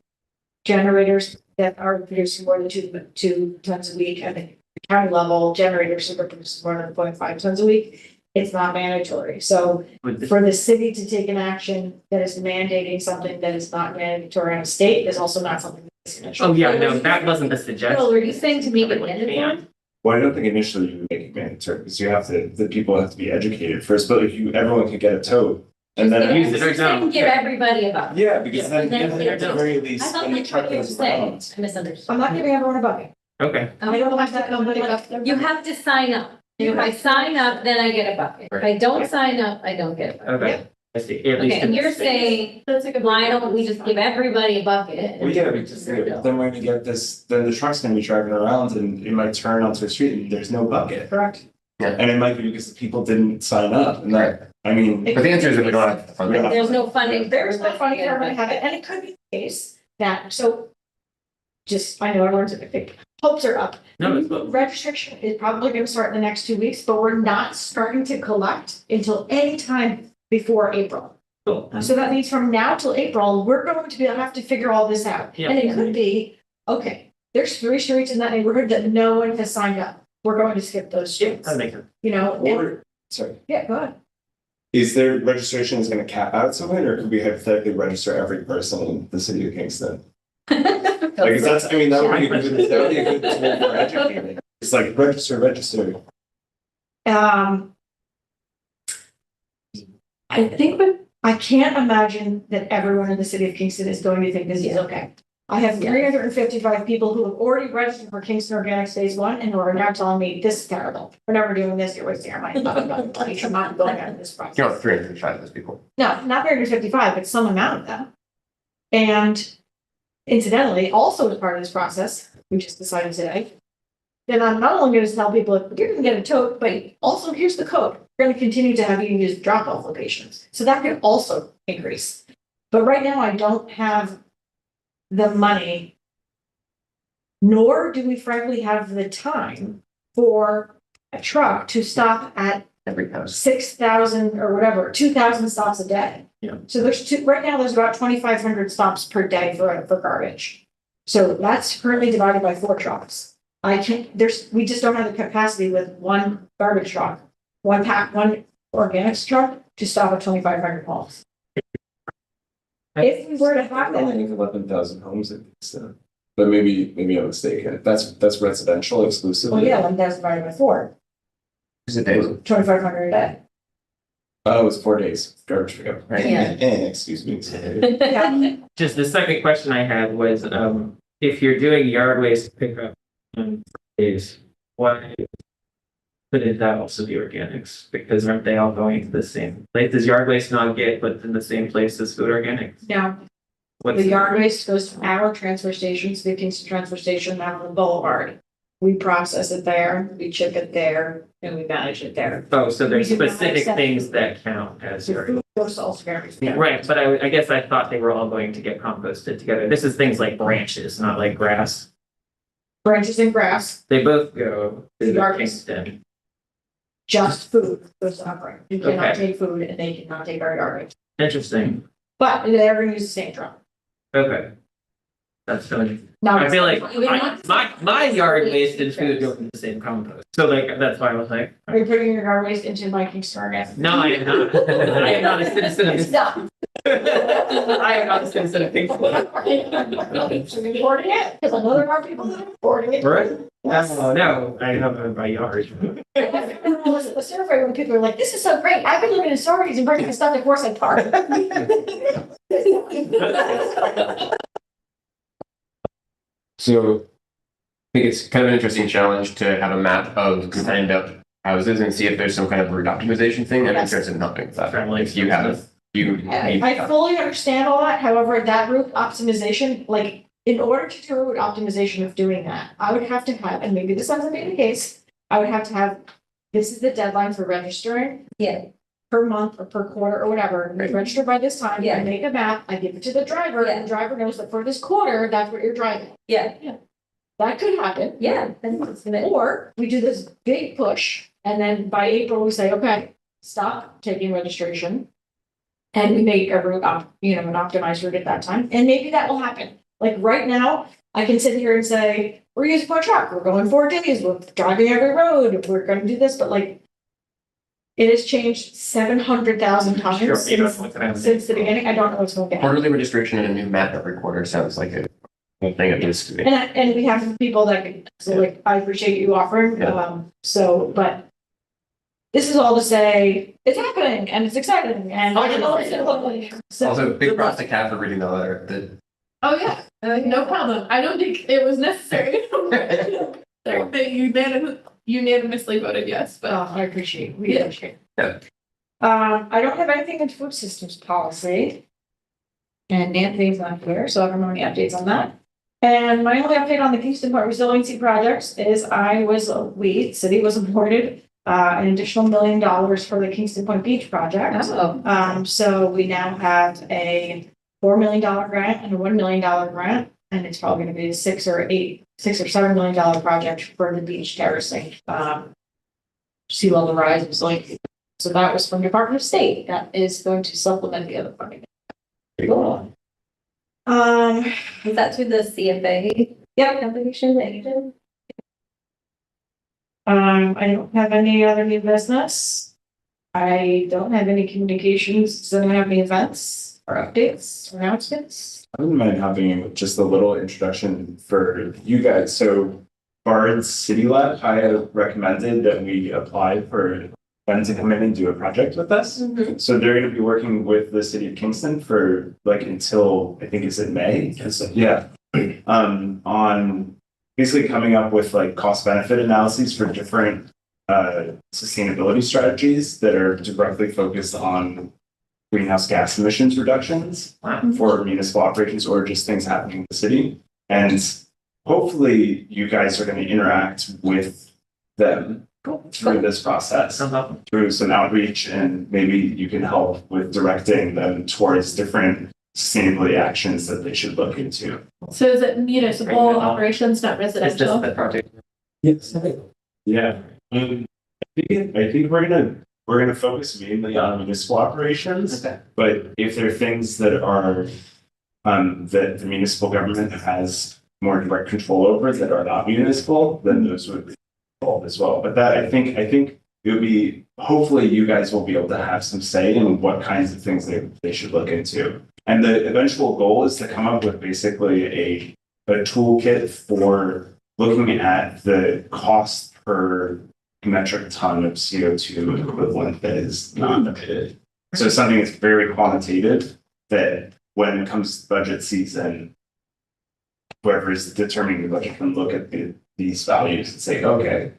generators that are producing more than two tons a week, and the county level generators that are producing more than 0.5 tons a week. It's not mandatory. So for the city to take an action that is mandating something that is not mandatory on a state is also not something that's mandatory. Oh, yeah, no, that wasn't the suggestion. Well, are you saying to make it mandatory? Well, I don't think initially you would make it mandatory, because the people have to be educated first, but if everyone could get a tote. And then. Use it or don't. Give everybody a bucket. Yeah, because then Yeah. at the very I least. thought any that's truck what you were goes saying. around. I misunderstood. I'm not giving everyone a bucket. Okay, I don't have to come pick up. You have to sign up. If I sign up, then I get a bucket. If I don't sign up, I don't get a bucket. okay. I see. At least Okay, and you're saying, That's a good. why don't we just give everybody a bucket? Well, yeah, because then we're gonna get this, then the truck's gonna be driving around and it might turn onto a street and there's no bucket. Correct. And it might be because the people didn't sign up and that, I mean. But the answer is that we don't have the funding. There's no funding. There's no funding for everyone to have it, and it could be the case that, so. Just, I know everyone's a big, hopes are up. No, it's both. Registration is probably gonna start in the next 2 weeks, but we're not starting to collect until any time before April. Cool. So that means from now till April, we're going to have to figure all this out. Yeah. And it could be, okay, there's 3 streets in that neighborhood that no one has signed up. We're going to skip those Yeah, streets, that makes sense. you know, and- Or, sorry, yeah, go ahead. is there registration is gonna cap out something, or could we hypothetically register every person in the city of Kingston? Like, is that, I mean, that would be a good, that would be a good tool for educating. It's like register. I think I can't imagine that everyone in the city of Kingston is going to think this is okay. I have 355 people who have already registered for Kingston Organics Phase 1 and who are now telling me this is terrible. We're never doing this, you're wasting our money. I'm not going out of this process. You know, 355 of those people. No, not 355, but some amount of them. And incidentally, also as part of this process, we just decided today, then I'm not only going to tell people, you're going to get a tote, but also here's the code. We're going to continue to have you use drop-off locations. So that could also increase. But right now, I don't have the money, nor do we frankly have the time for a truck to stop at Every house. 6,000 or whatever, 2,000 stops a day. Yeah. So right now, there's about 2,500 stops per day for garbage. So that's currently divided by 4 trucks. We just don't have the capacity with one garbage truck, one organics truck to stop at 2,500 homes. If we were to have I that, think 11,000 homes in Kingston. But maybe I'm mistaken. That's residential exclusively. well, yeah, 1,000 divided by 4, Is it days? 2,500 a day. Oh, it's 4 days garbage pickup. Right. Yeah. Excuse me. Yeah. Just the second question I had was, if you're doing yard waste pickup on days, why couldn't that also be organics? Because aren't they all going to the same, like, does yard waste not get put in the same place as food organics? Now, What's the yard waste goes to our transfer stations, the Kingston transfer station out on the boulevard. We process it there, we chip it there, and we manage it there. Oh, so there's We do not specific accept things that count as The yard. food goes to all Scary's. Right, but I guess I thought they were all going to get composted together. This is things like branches, not like grass. Branches and grass, They both go to the Yard. Kingston. just food goes to Upright. You cannot Okay. take food and they cannot take our yard. Interesting. But they're gonna use the same drum. Okay. That's funny. Now, I feel like We want- my yard waste and food go in the same compost. So like, that's why I was like, are you putting your yard waste into my Kingston organic? no, I am not. I am not a citizen of It's this. done. I am not a citizen of Kingston. So you're reporting it, because I know there are people that are reporting it. Right? No, I have my yard. The survey when people are like, this is so great, I've been living in stories and bringing stuff to Forsyth Park. So I think it's kind of an interesting challenge to have a map of signed up houses and see if there's some kind of route optimization thing. I'm Yes. interested in helping with that. Friendly. If you have, I fully understand all that, however, that route optimization, like, in order to do a route optimization of doing that, I would have to have, and maybe this hasn't been the case, I would have to have, this is the deadline for registering. Yeah. Per month or per quarter or whatever, you Right. register by this time, I Yeah. make a map, I give it to the driver, and Yeah. the driver knows that for this quarter, that's what you're driving. Yeah, That could happen. yeah. That's good. Or we do this big push, and then by April, we say, okay, stop taking registration. And we make a route an optimized route at that time, and maybe that will happen. Like right now, I can sit here and say, we're using one truck, we're going 4 days, we're driving every road, we're gonna do this, but like. It has changed 700,000 times Sure, you don't since, know what's gonna happen. since the beginning, I don't know what's going to happen. quarterly registration and a new map every quarter sounds like a whole thing of this to me. And we have people that can, so like, I appreciate you offering, Yeah. but. This is all to say, it's happening and it's exciting and I don't know what it's gonna look like. So, Also, big props to Kat for reading the letter. Oh, yeah, no problem. I don't think it was necessary. They unanimously voted yes, but. I appreciate, we Yeah. appreciate. Yeah. I don't have anything in food systems policy. And Nancy's not here, so I don't know any updates on that. And my only update on the Kingston Point Resiliency Projects is city was awarded an additional $1 million for the Kingston Point Beach project. Oh, So we now have a $4 million grant and a $1 million grant, and it's probably gonna be a $6 or $7 million project for the beach terracing. Sea level rise was like, so that was from Department of State, that is going to supplement the other funding. Cool. was that through the CFA Yep, application that you did? I don't have any other new business. I don't have any communications. Does anyone have any events or updates, or announcements? I wouldn't mind having just a little introduction for you guys. So Bard's City Lab, I have recommended that we apply for them to come in and do a project with us. So they're gonna be working with the city of Kingston for like until, I think it's in May. Yeah. On basically coming up with like cost benefit analyses for different sustainability strategies that are directly focused on greenhouse gas emissions reductions for municipal operations or just things happening in the city. And hopefully you guys are going to interact with them through this process, through some outreach, and maybe you can help with directing them towards different sustainability actions that they should look into. So is it municipal operations, not Is this residential? the project? Yes. Yeah. I think we're gonna focus mainly on municipal operations, Okay. but if there are things that are that the municipal government has more direct control over that are not municipal, then those would be involved as well. But that I think it would be, hopefully you guys will be able to have some say in what kinds of things they should look into. And the eventual goal is to come up with basically a toolkit for looking at the cost per metric ton of CO2 equivalent that is not emitted. So something that's very quantitative that when it comes to budget season, whoever is determining the budget can look at these values and say, okay,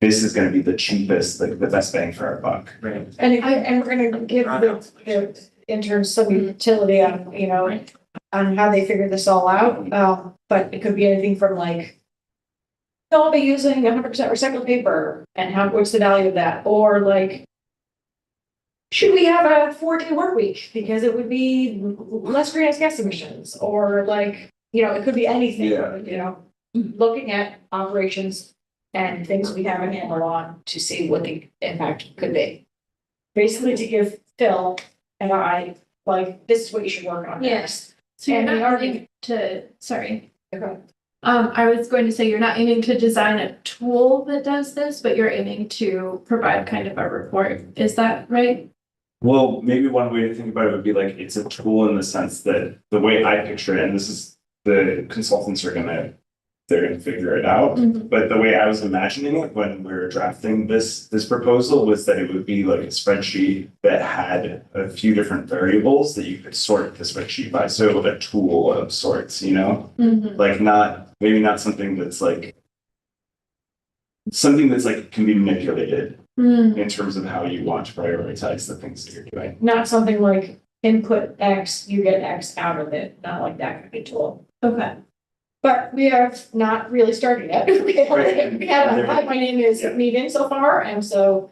this is going to be the cheapest, the best bang for our buck. Right. And we're gonna give the interns some utility on, on how they figure this all out. But it could be anything from like, they'll be using 100% recycled paper and what's the value of that? Or like, should we have a 4-day work week because it would be less greenhouse gas emissions? Or like, it could be anything, looking at operations and things we have a handle on to see what the impact could be. Basically to give Phil and I, like, this is what you should work on next. So you're And we not already- aiming to, sorry. Okay. I was going to say you're not aiming to design a tool that does this, but you're aiming to provide kind of a report. Is that right? Well, maybe one way to think about it would be like it's a tool in the sense that the way I picture it, and this is the consultants they're gonna figure it out. But the way I was imagining it when we were drafting this proposal was that it would be like a spreadsheet that had a few different variables that you could sort the spreadsheet by. So a tool of sorts, like maybe not something that's like can be manipulated in terms of how you want to prioritize the things that you're doing. Not something like input X, you get X out of it, not like that could be tool. Okay. But we have not really started yet. We have a pipeline meeting so far, and so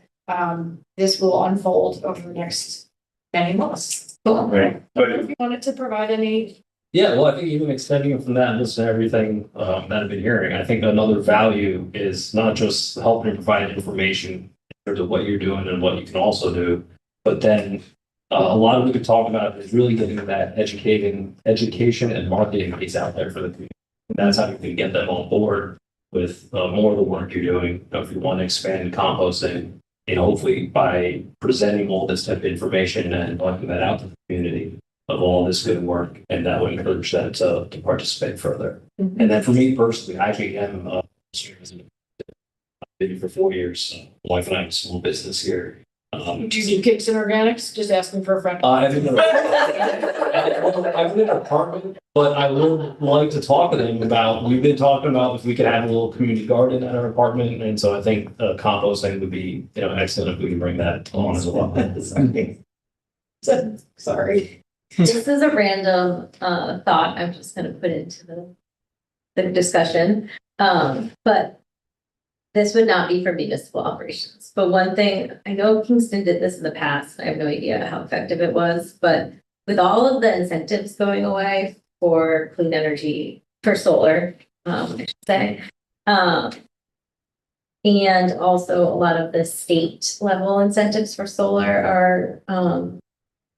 this will unfold over the next many months. Right, but If you wanted to provide any, Yeah, well, I think even extending from that and listening to everything that I've been hearing, I think another value is not just helping provide information in terms of what you're doing and what you can also do, but then a lot of what we could talk about is really getting that education and marketing piece out there for the community. And that's how you can get them on board with more of the work you're doing. If you want to expand composting, hopefully by presenting all this type of information and letting that out to the community of all this good work, and that would encourage them to participate further. And then for me personally, I actually am I've been here for 4 years. My wife and I have a small business here. do you do Kingston Organics? Just asking for a friend. I live in an apartment, but I would like to talk to them about, we've been talking about if we could have a little community garden at our apartment. And so I think composting would be, excellent if we can bring that on as well. Sorry. This is a random thought I'm just gonna put into the discussion. But this would not be for municipal operations. But one thing, I know Kingston did this in the past. I have no idea how effective it was, but with all of the incentives going away for clean energy, for solar, I should say. And also a lot of the state level incentives for solar are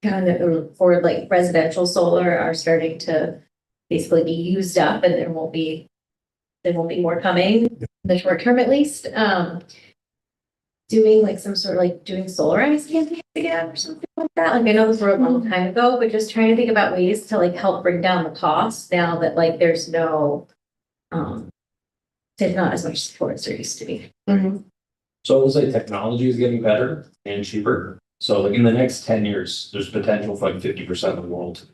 kind of for like residential solar are starting to basically be used up, and there won't be more coming in the short term at least. doing like some sort of like doing solarized campaigns again or something like that. Like I know those were a long time ago, but just trying to think about ways to like help bring down the cost now that like there's no, there's not as much support as there used to be. So I would say technology is getting better and cheaper. So like in the next 10 years, there's potential for like 50% of the world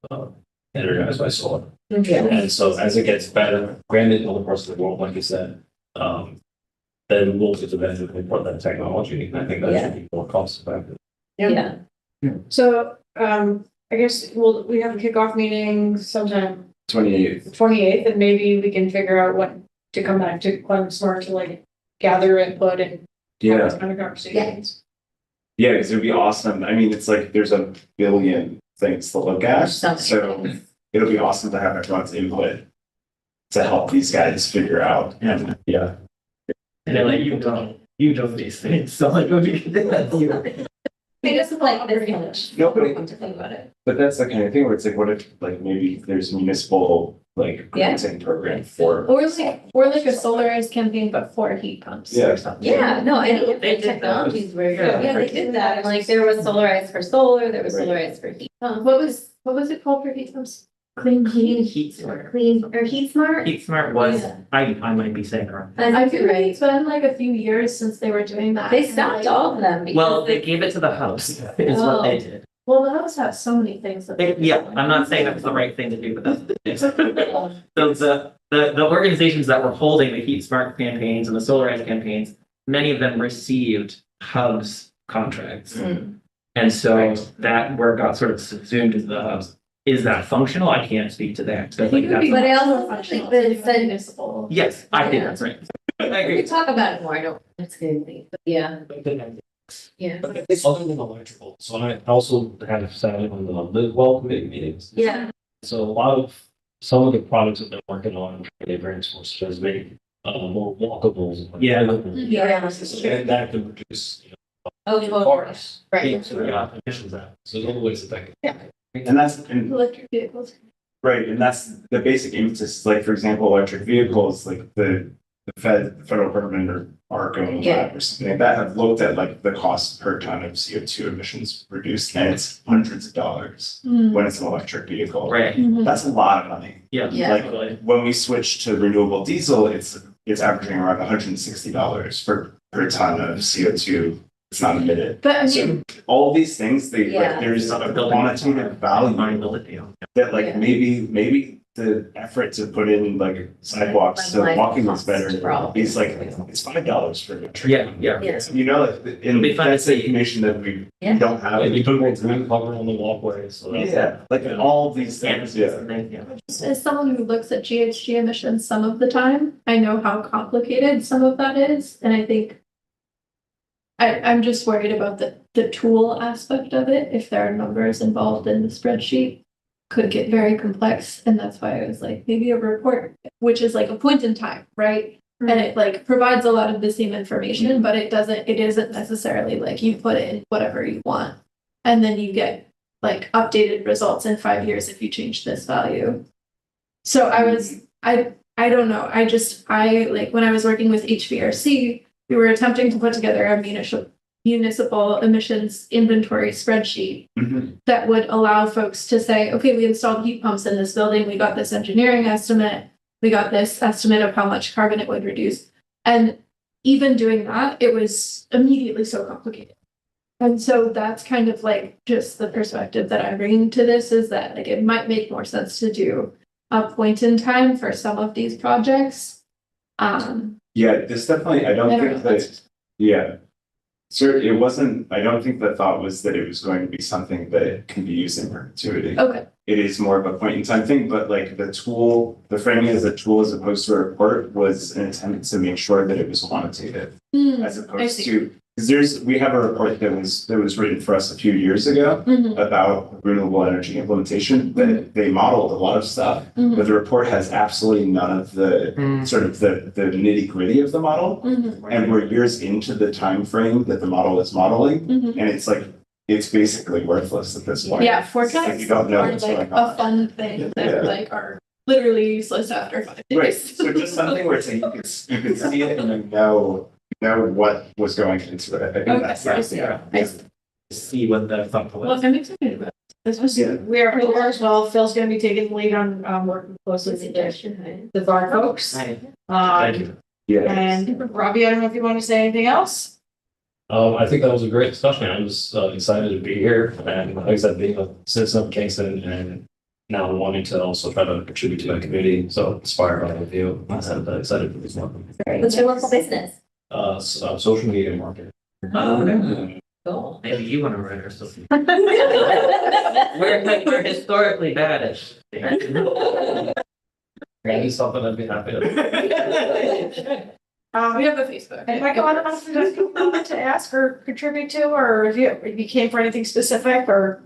to be energized by solar. Yeah. And so as it gets better, granted, in other parts of the world, like you said, then we'll get to benefit from that technology. And I think that should be more cost effective. Yeah. So, I guess we have a kickoff meeting sometime 28th. 28th, and maybe we can figure out what to come back to Climate Smart to like gather input and have Yeah, those kind of conversations. yeah, because it would be awesome. I mean, it's like there's a billion things to look at, So so many it'll be awesome to have everyone's input to help these guys figure out. And yeah, And then like you know these things, so like when we get that you. They just like this much. Nobody- To think about it. but that's the kind of thing where it's like, what if like maybe there's municipal like granting program for. Or like a solarized campaign, but for heat pumps Yeah. or something. Yeah, no, I think They the did that. technology's very good. Yeah. Yeah, they did that. And like there was solarized for solar, there was Right. solarized for heat pump. What was it called for heat pumps? Clean heat. Heat smart. Clean or heat smart? Heat smart was, Yeah. I might be saying it wrong. I feel like right. it's been like a few years since they were doing that. They and, stopped like- all of them because Well, they gave it to the house, is what they Oh. did. Well, the house has so many things that. Yeah, I'm not saying that's the right thing to do, but that's. So the organizations that were holding the Heat Smart campaigns and the Solarize campaigns, many of them received hubs contracts. Mm. And so that work got sort of subsumed into the hubs. Is that functional? I can't speak to that. I think it would be But I also more functional think that to it's do a a- municipal. Yes, I think Yeah. that's right. I We agree. could talk about it more. I don't, it's good, but yeah, yeah. Other than electrical, so I also have sat in on the live well committee meetings. Yeah. So a lot of, some of the products that they're working on, they bring sources as make more walkables. Yeah. Yeah. And that can reduce, Oh, totally. cars. Right. So yeah, emissions out. So there's other ways that can. And and Electric vehicles. right, and that's the basic emphasis, like, for example, electric vehicles, like the federal government or ARCO Yeah. or something like that have looked at like the cost per ton of CO2 emissions reduced, and it's hundreds of dollars when it's an electric vehicle. Right, That's a lot of money. yeah. Yeah. Like when we switch to renewable diesel, it's averaging around $160 per ton of CO2. It's not emitted. But I So mean, all these things, they Yeah. like there's a quantitative Fine, value build it, yeah. that like Yeah. maybe the effort to put in like sidewalks so Like walking is costs better for all. is like it's $5 for a tree. Yeah, yeah. Yeah. You know, like, and be fun to that's see. information that we Yeah. don't have. And you put more green cover on the walkway, so that's. Yeah, like all these things, Canvases yeah. and things, yeah. as someone who looks at GHG emissions some of the time, I know how complicated some of that is, and I think I'm just worried about the tool aspect of it. If there are numbers involved in the spreadsheet, could get very complex, and that's why I was like, maybe a report, which is like a point in time, right? And it like provides a lot of the same information, but it isn't necessarily like you put in whatever you want. And then you get like updated results in 5 years if you change this value. So I don't know. I like when I was working with HVRC, we were attempting to put together a municipal emissions inventory spreadsheet Mhm. that would allow folks to say, okay, we installed heat pumps in this building, we got this engineering estimate, we got this estimate of how much carbon it would reduce. And even doing that, it was immediately so complicated. And so that's kind of like just the perspective that I'm bringing to this, is that like it might make more sense to do a point in time for some of these projects. Yeah, this definitely, I don't I don't think know. that, yeah. Sir, it wasn't, I don't think the thought was that it was going to be something that can be used in perpetuity. Okay, It is more of a point in time thing, but like the tool, the framing as a tool as opposed to a report was an attempt to make sure that it was quantitative. As opposed see. to, because we have a report that was written for us a few years ago Mhm. about renewable energy implementation, that they modeled a lot of stuff, Mhm. but the report has absolutely none of the sort of the nitty gritty of the model. And we're years into the time frame that the model is modeling, Mhm. and it's like, it's basically worthless at this point. Yeah, Like, forecasts you don't know are what's like going a on. fun thing that Yeah. like are literally useless after 5 days. Right, so just something where it's like you could see it and you know know what was going into it. I think that's, I see. yeah. I See what the thought was. Well, I'm excited about This was, we are here as well. Phil's gonna be taking the lead on, working closely with the bar folks. Thank Um, you. and Robbie, I don't know if you want to say anything else? I think that was a great discussion. I'm just excited to be here and like I said, being a citizen of Kingston and now wanting to also try to contribute to my community. So inspired by the view. I'm excited for this one. What's your local business? Social media marketing. Oh, maybe you want to write or something. We're historically bad at. Maybe something I'd be happy to. We have a Facebook. And Michael, I don't know if you guys want to ask or contribute to, or if you came for anything specific, or.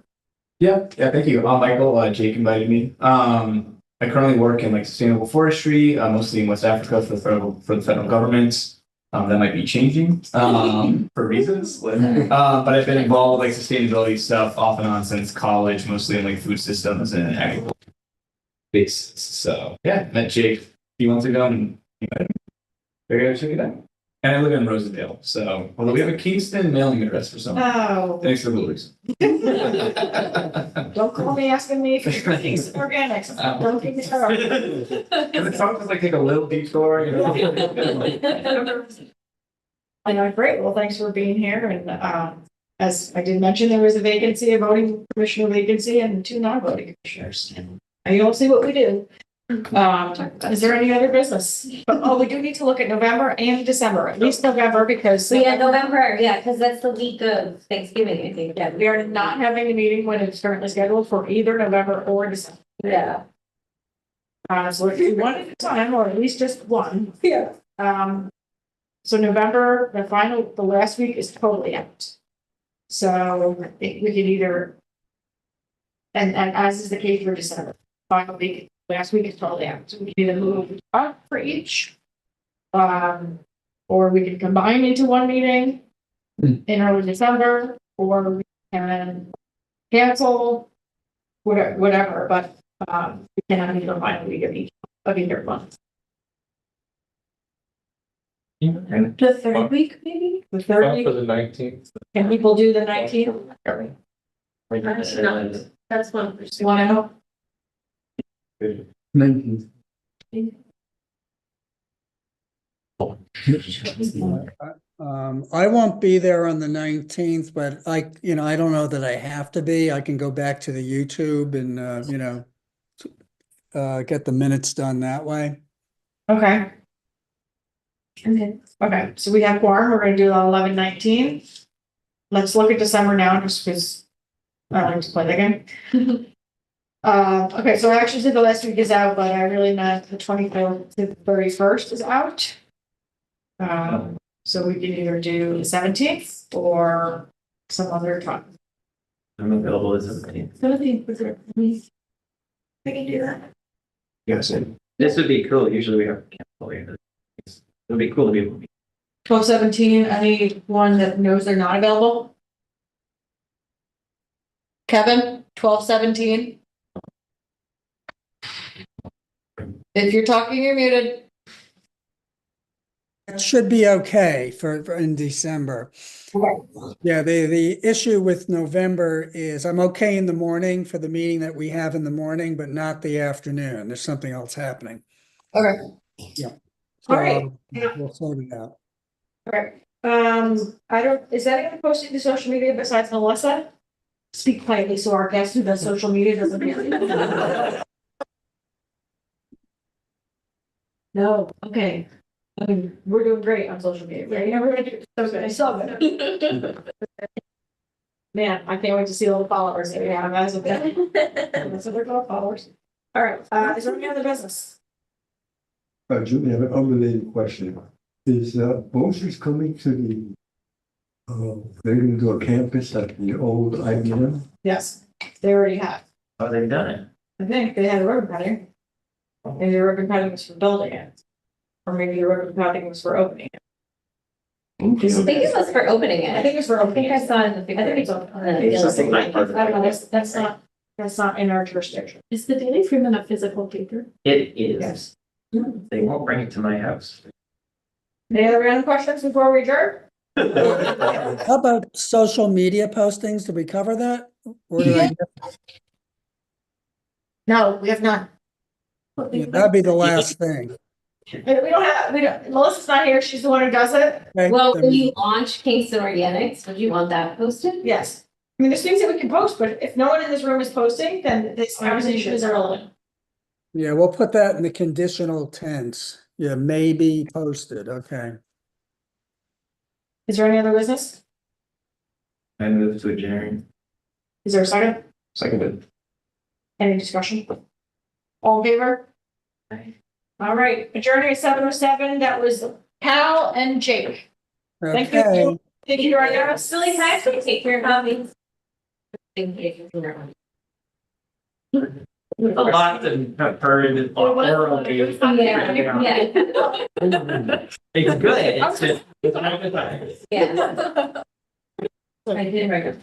Yeah, thank you. I'm Michael. Jake invited me. I currently work in like sustainable forestry, mostly in West Africa for the federal government. That might be changing for reasons. But I've been involved with like sustainability stuff off and on since college, mostly in like food systems and agriculture basis. So yeah, met Jake a few months ago and figured I'd show you that. And I live in Rosendale, so although we have a Kingston mailing address for some. Oh. Thanks for the reason. Don't call me asking me if you're making some organics. Don't get me started. Because it's always like take a little detour, you know. I know, great. Well, thanks for being here. And as I did mention, there was a vacancy, a voting commissioner vacancy, and 2 non-voting commissioners. And you'll see what we do. Is there any other business? Oh, we do need to look at November and December, at least November, because. November, because that's the week of Thanksgiving, I think, yeah. We are not having a meeting when it's currently scheduled for either November or December. Yeah. So if you one at a time, or at least just one. Yeah. So November, the last week is totally out. So we could either, and as is the case for December, final week, last week is totally out. So we can either move up for each. Or we can combine into one meeting in early December, or we can cancel, whatever, but we cannot meet the final week of either month. The third week, maybe? The third For week, the 19th. can people do the 19th? That's one. Want to know? 19th. I won't be there on the 19th, but I don't know that I have to be. I can go back to the YouTube and, get the minutes done that way. Okay. Okay, so we have quorum. We're gonna do 11/19. Let's look at December now, just because I don't like to play that game. Okay, so actually the last week is out, but I really meant the 24th to the 31st is out. So we can either do the 17th or some other time. I'm available as somebody. 17th, was it? We can do that. Yes. This would be cool. Usually we have cancel here. It would be cool to be able to. 12/17, anyone that knows they're not available? Kevin, 12/17. If you're talking, you're muted. It should be okay for in December. Yeah, the issue with November is I'm okay in the morning for the meeting that we have in the morning, but not the afternoon. There's something else happening. Okay. Yeah. All right. So we'll sort it out. Okay. Is anyone posting to social media besides Melissa? Speak quietly so our guest who does social media doesn't hear. No, okay. I mean, we're doing great on social media, right? Everybody, I saw that. Man, I can't wait to see all the followers that we have as of that. So they're called followers. All right, is there any other business? Julie, I have an unrelated question. Is Bose's coming to the, they're gonna do a campus at the old IBM? Yes, they already have. Oh, they've done it. I think they had a ribbon cutting. Maybe the ribbon cutting was for building it. Or maybe the ribbon cutting was for opening it. I think it was for opening it. I think it's for I opening think I it. saw it in the I think it's picture. open. I don't know, that's not in our jurisdiction. Is the Daily Freeman a physical paper? It is. Yes. They won't bring it to my house. Any other random questions before we adjourn? How about social media postings? Did we cover that? Or did I, No, we have not. that'd be the last thing. We don't, Melissa's not here, she's the one who does it. Okay, Well, then- when you launch Kingston Organics, would you want that posted? Yes. I mean, there's things that we can post, but if no one in this room is posting, then this conversation is irrelevant. Yeah, we'll put that in the conditional tense. Yeah, may be posted, okay. Is there any other business? I move to adjourn. Is there a second? Seconded. Any discussion? All in favor? All right, adjourning at 7:07, that was Cal and Jake. Thank you. Okay. Thank you, Ryan. Silly, can I actually take your copy? A lot to have heard orally. Yeah, yeah. It's good, it's just, it's not a good time. Yeah. I did record.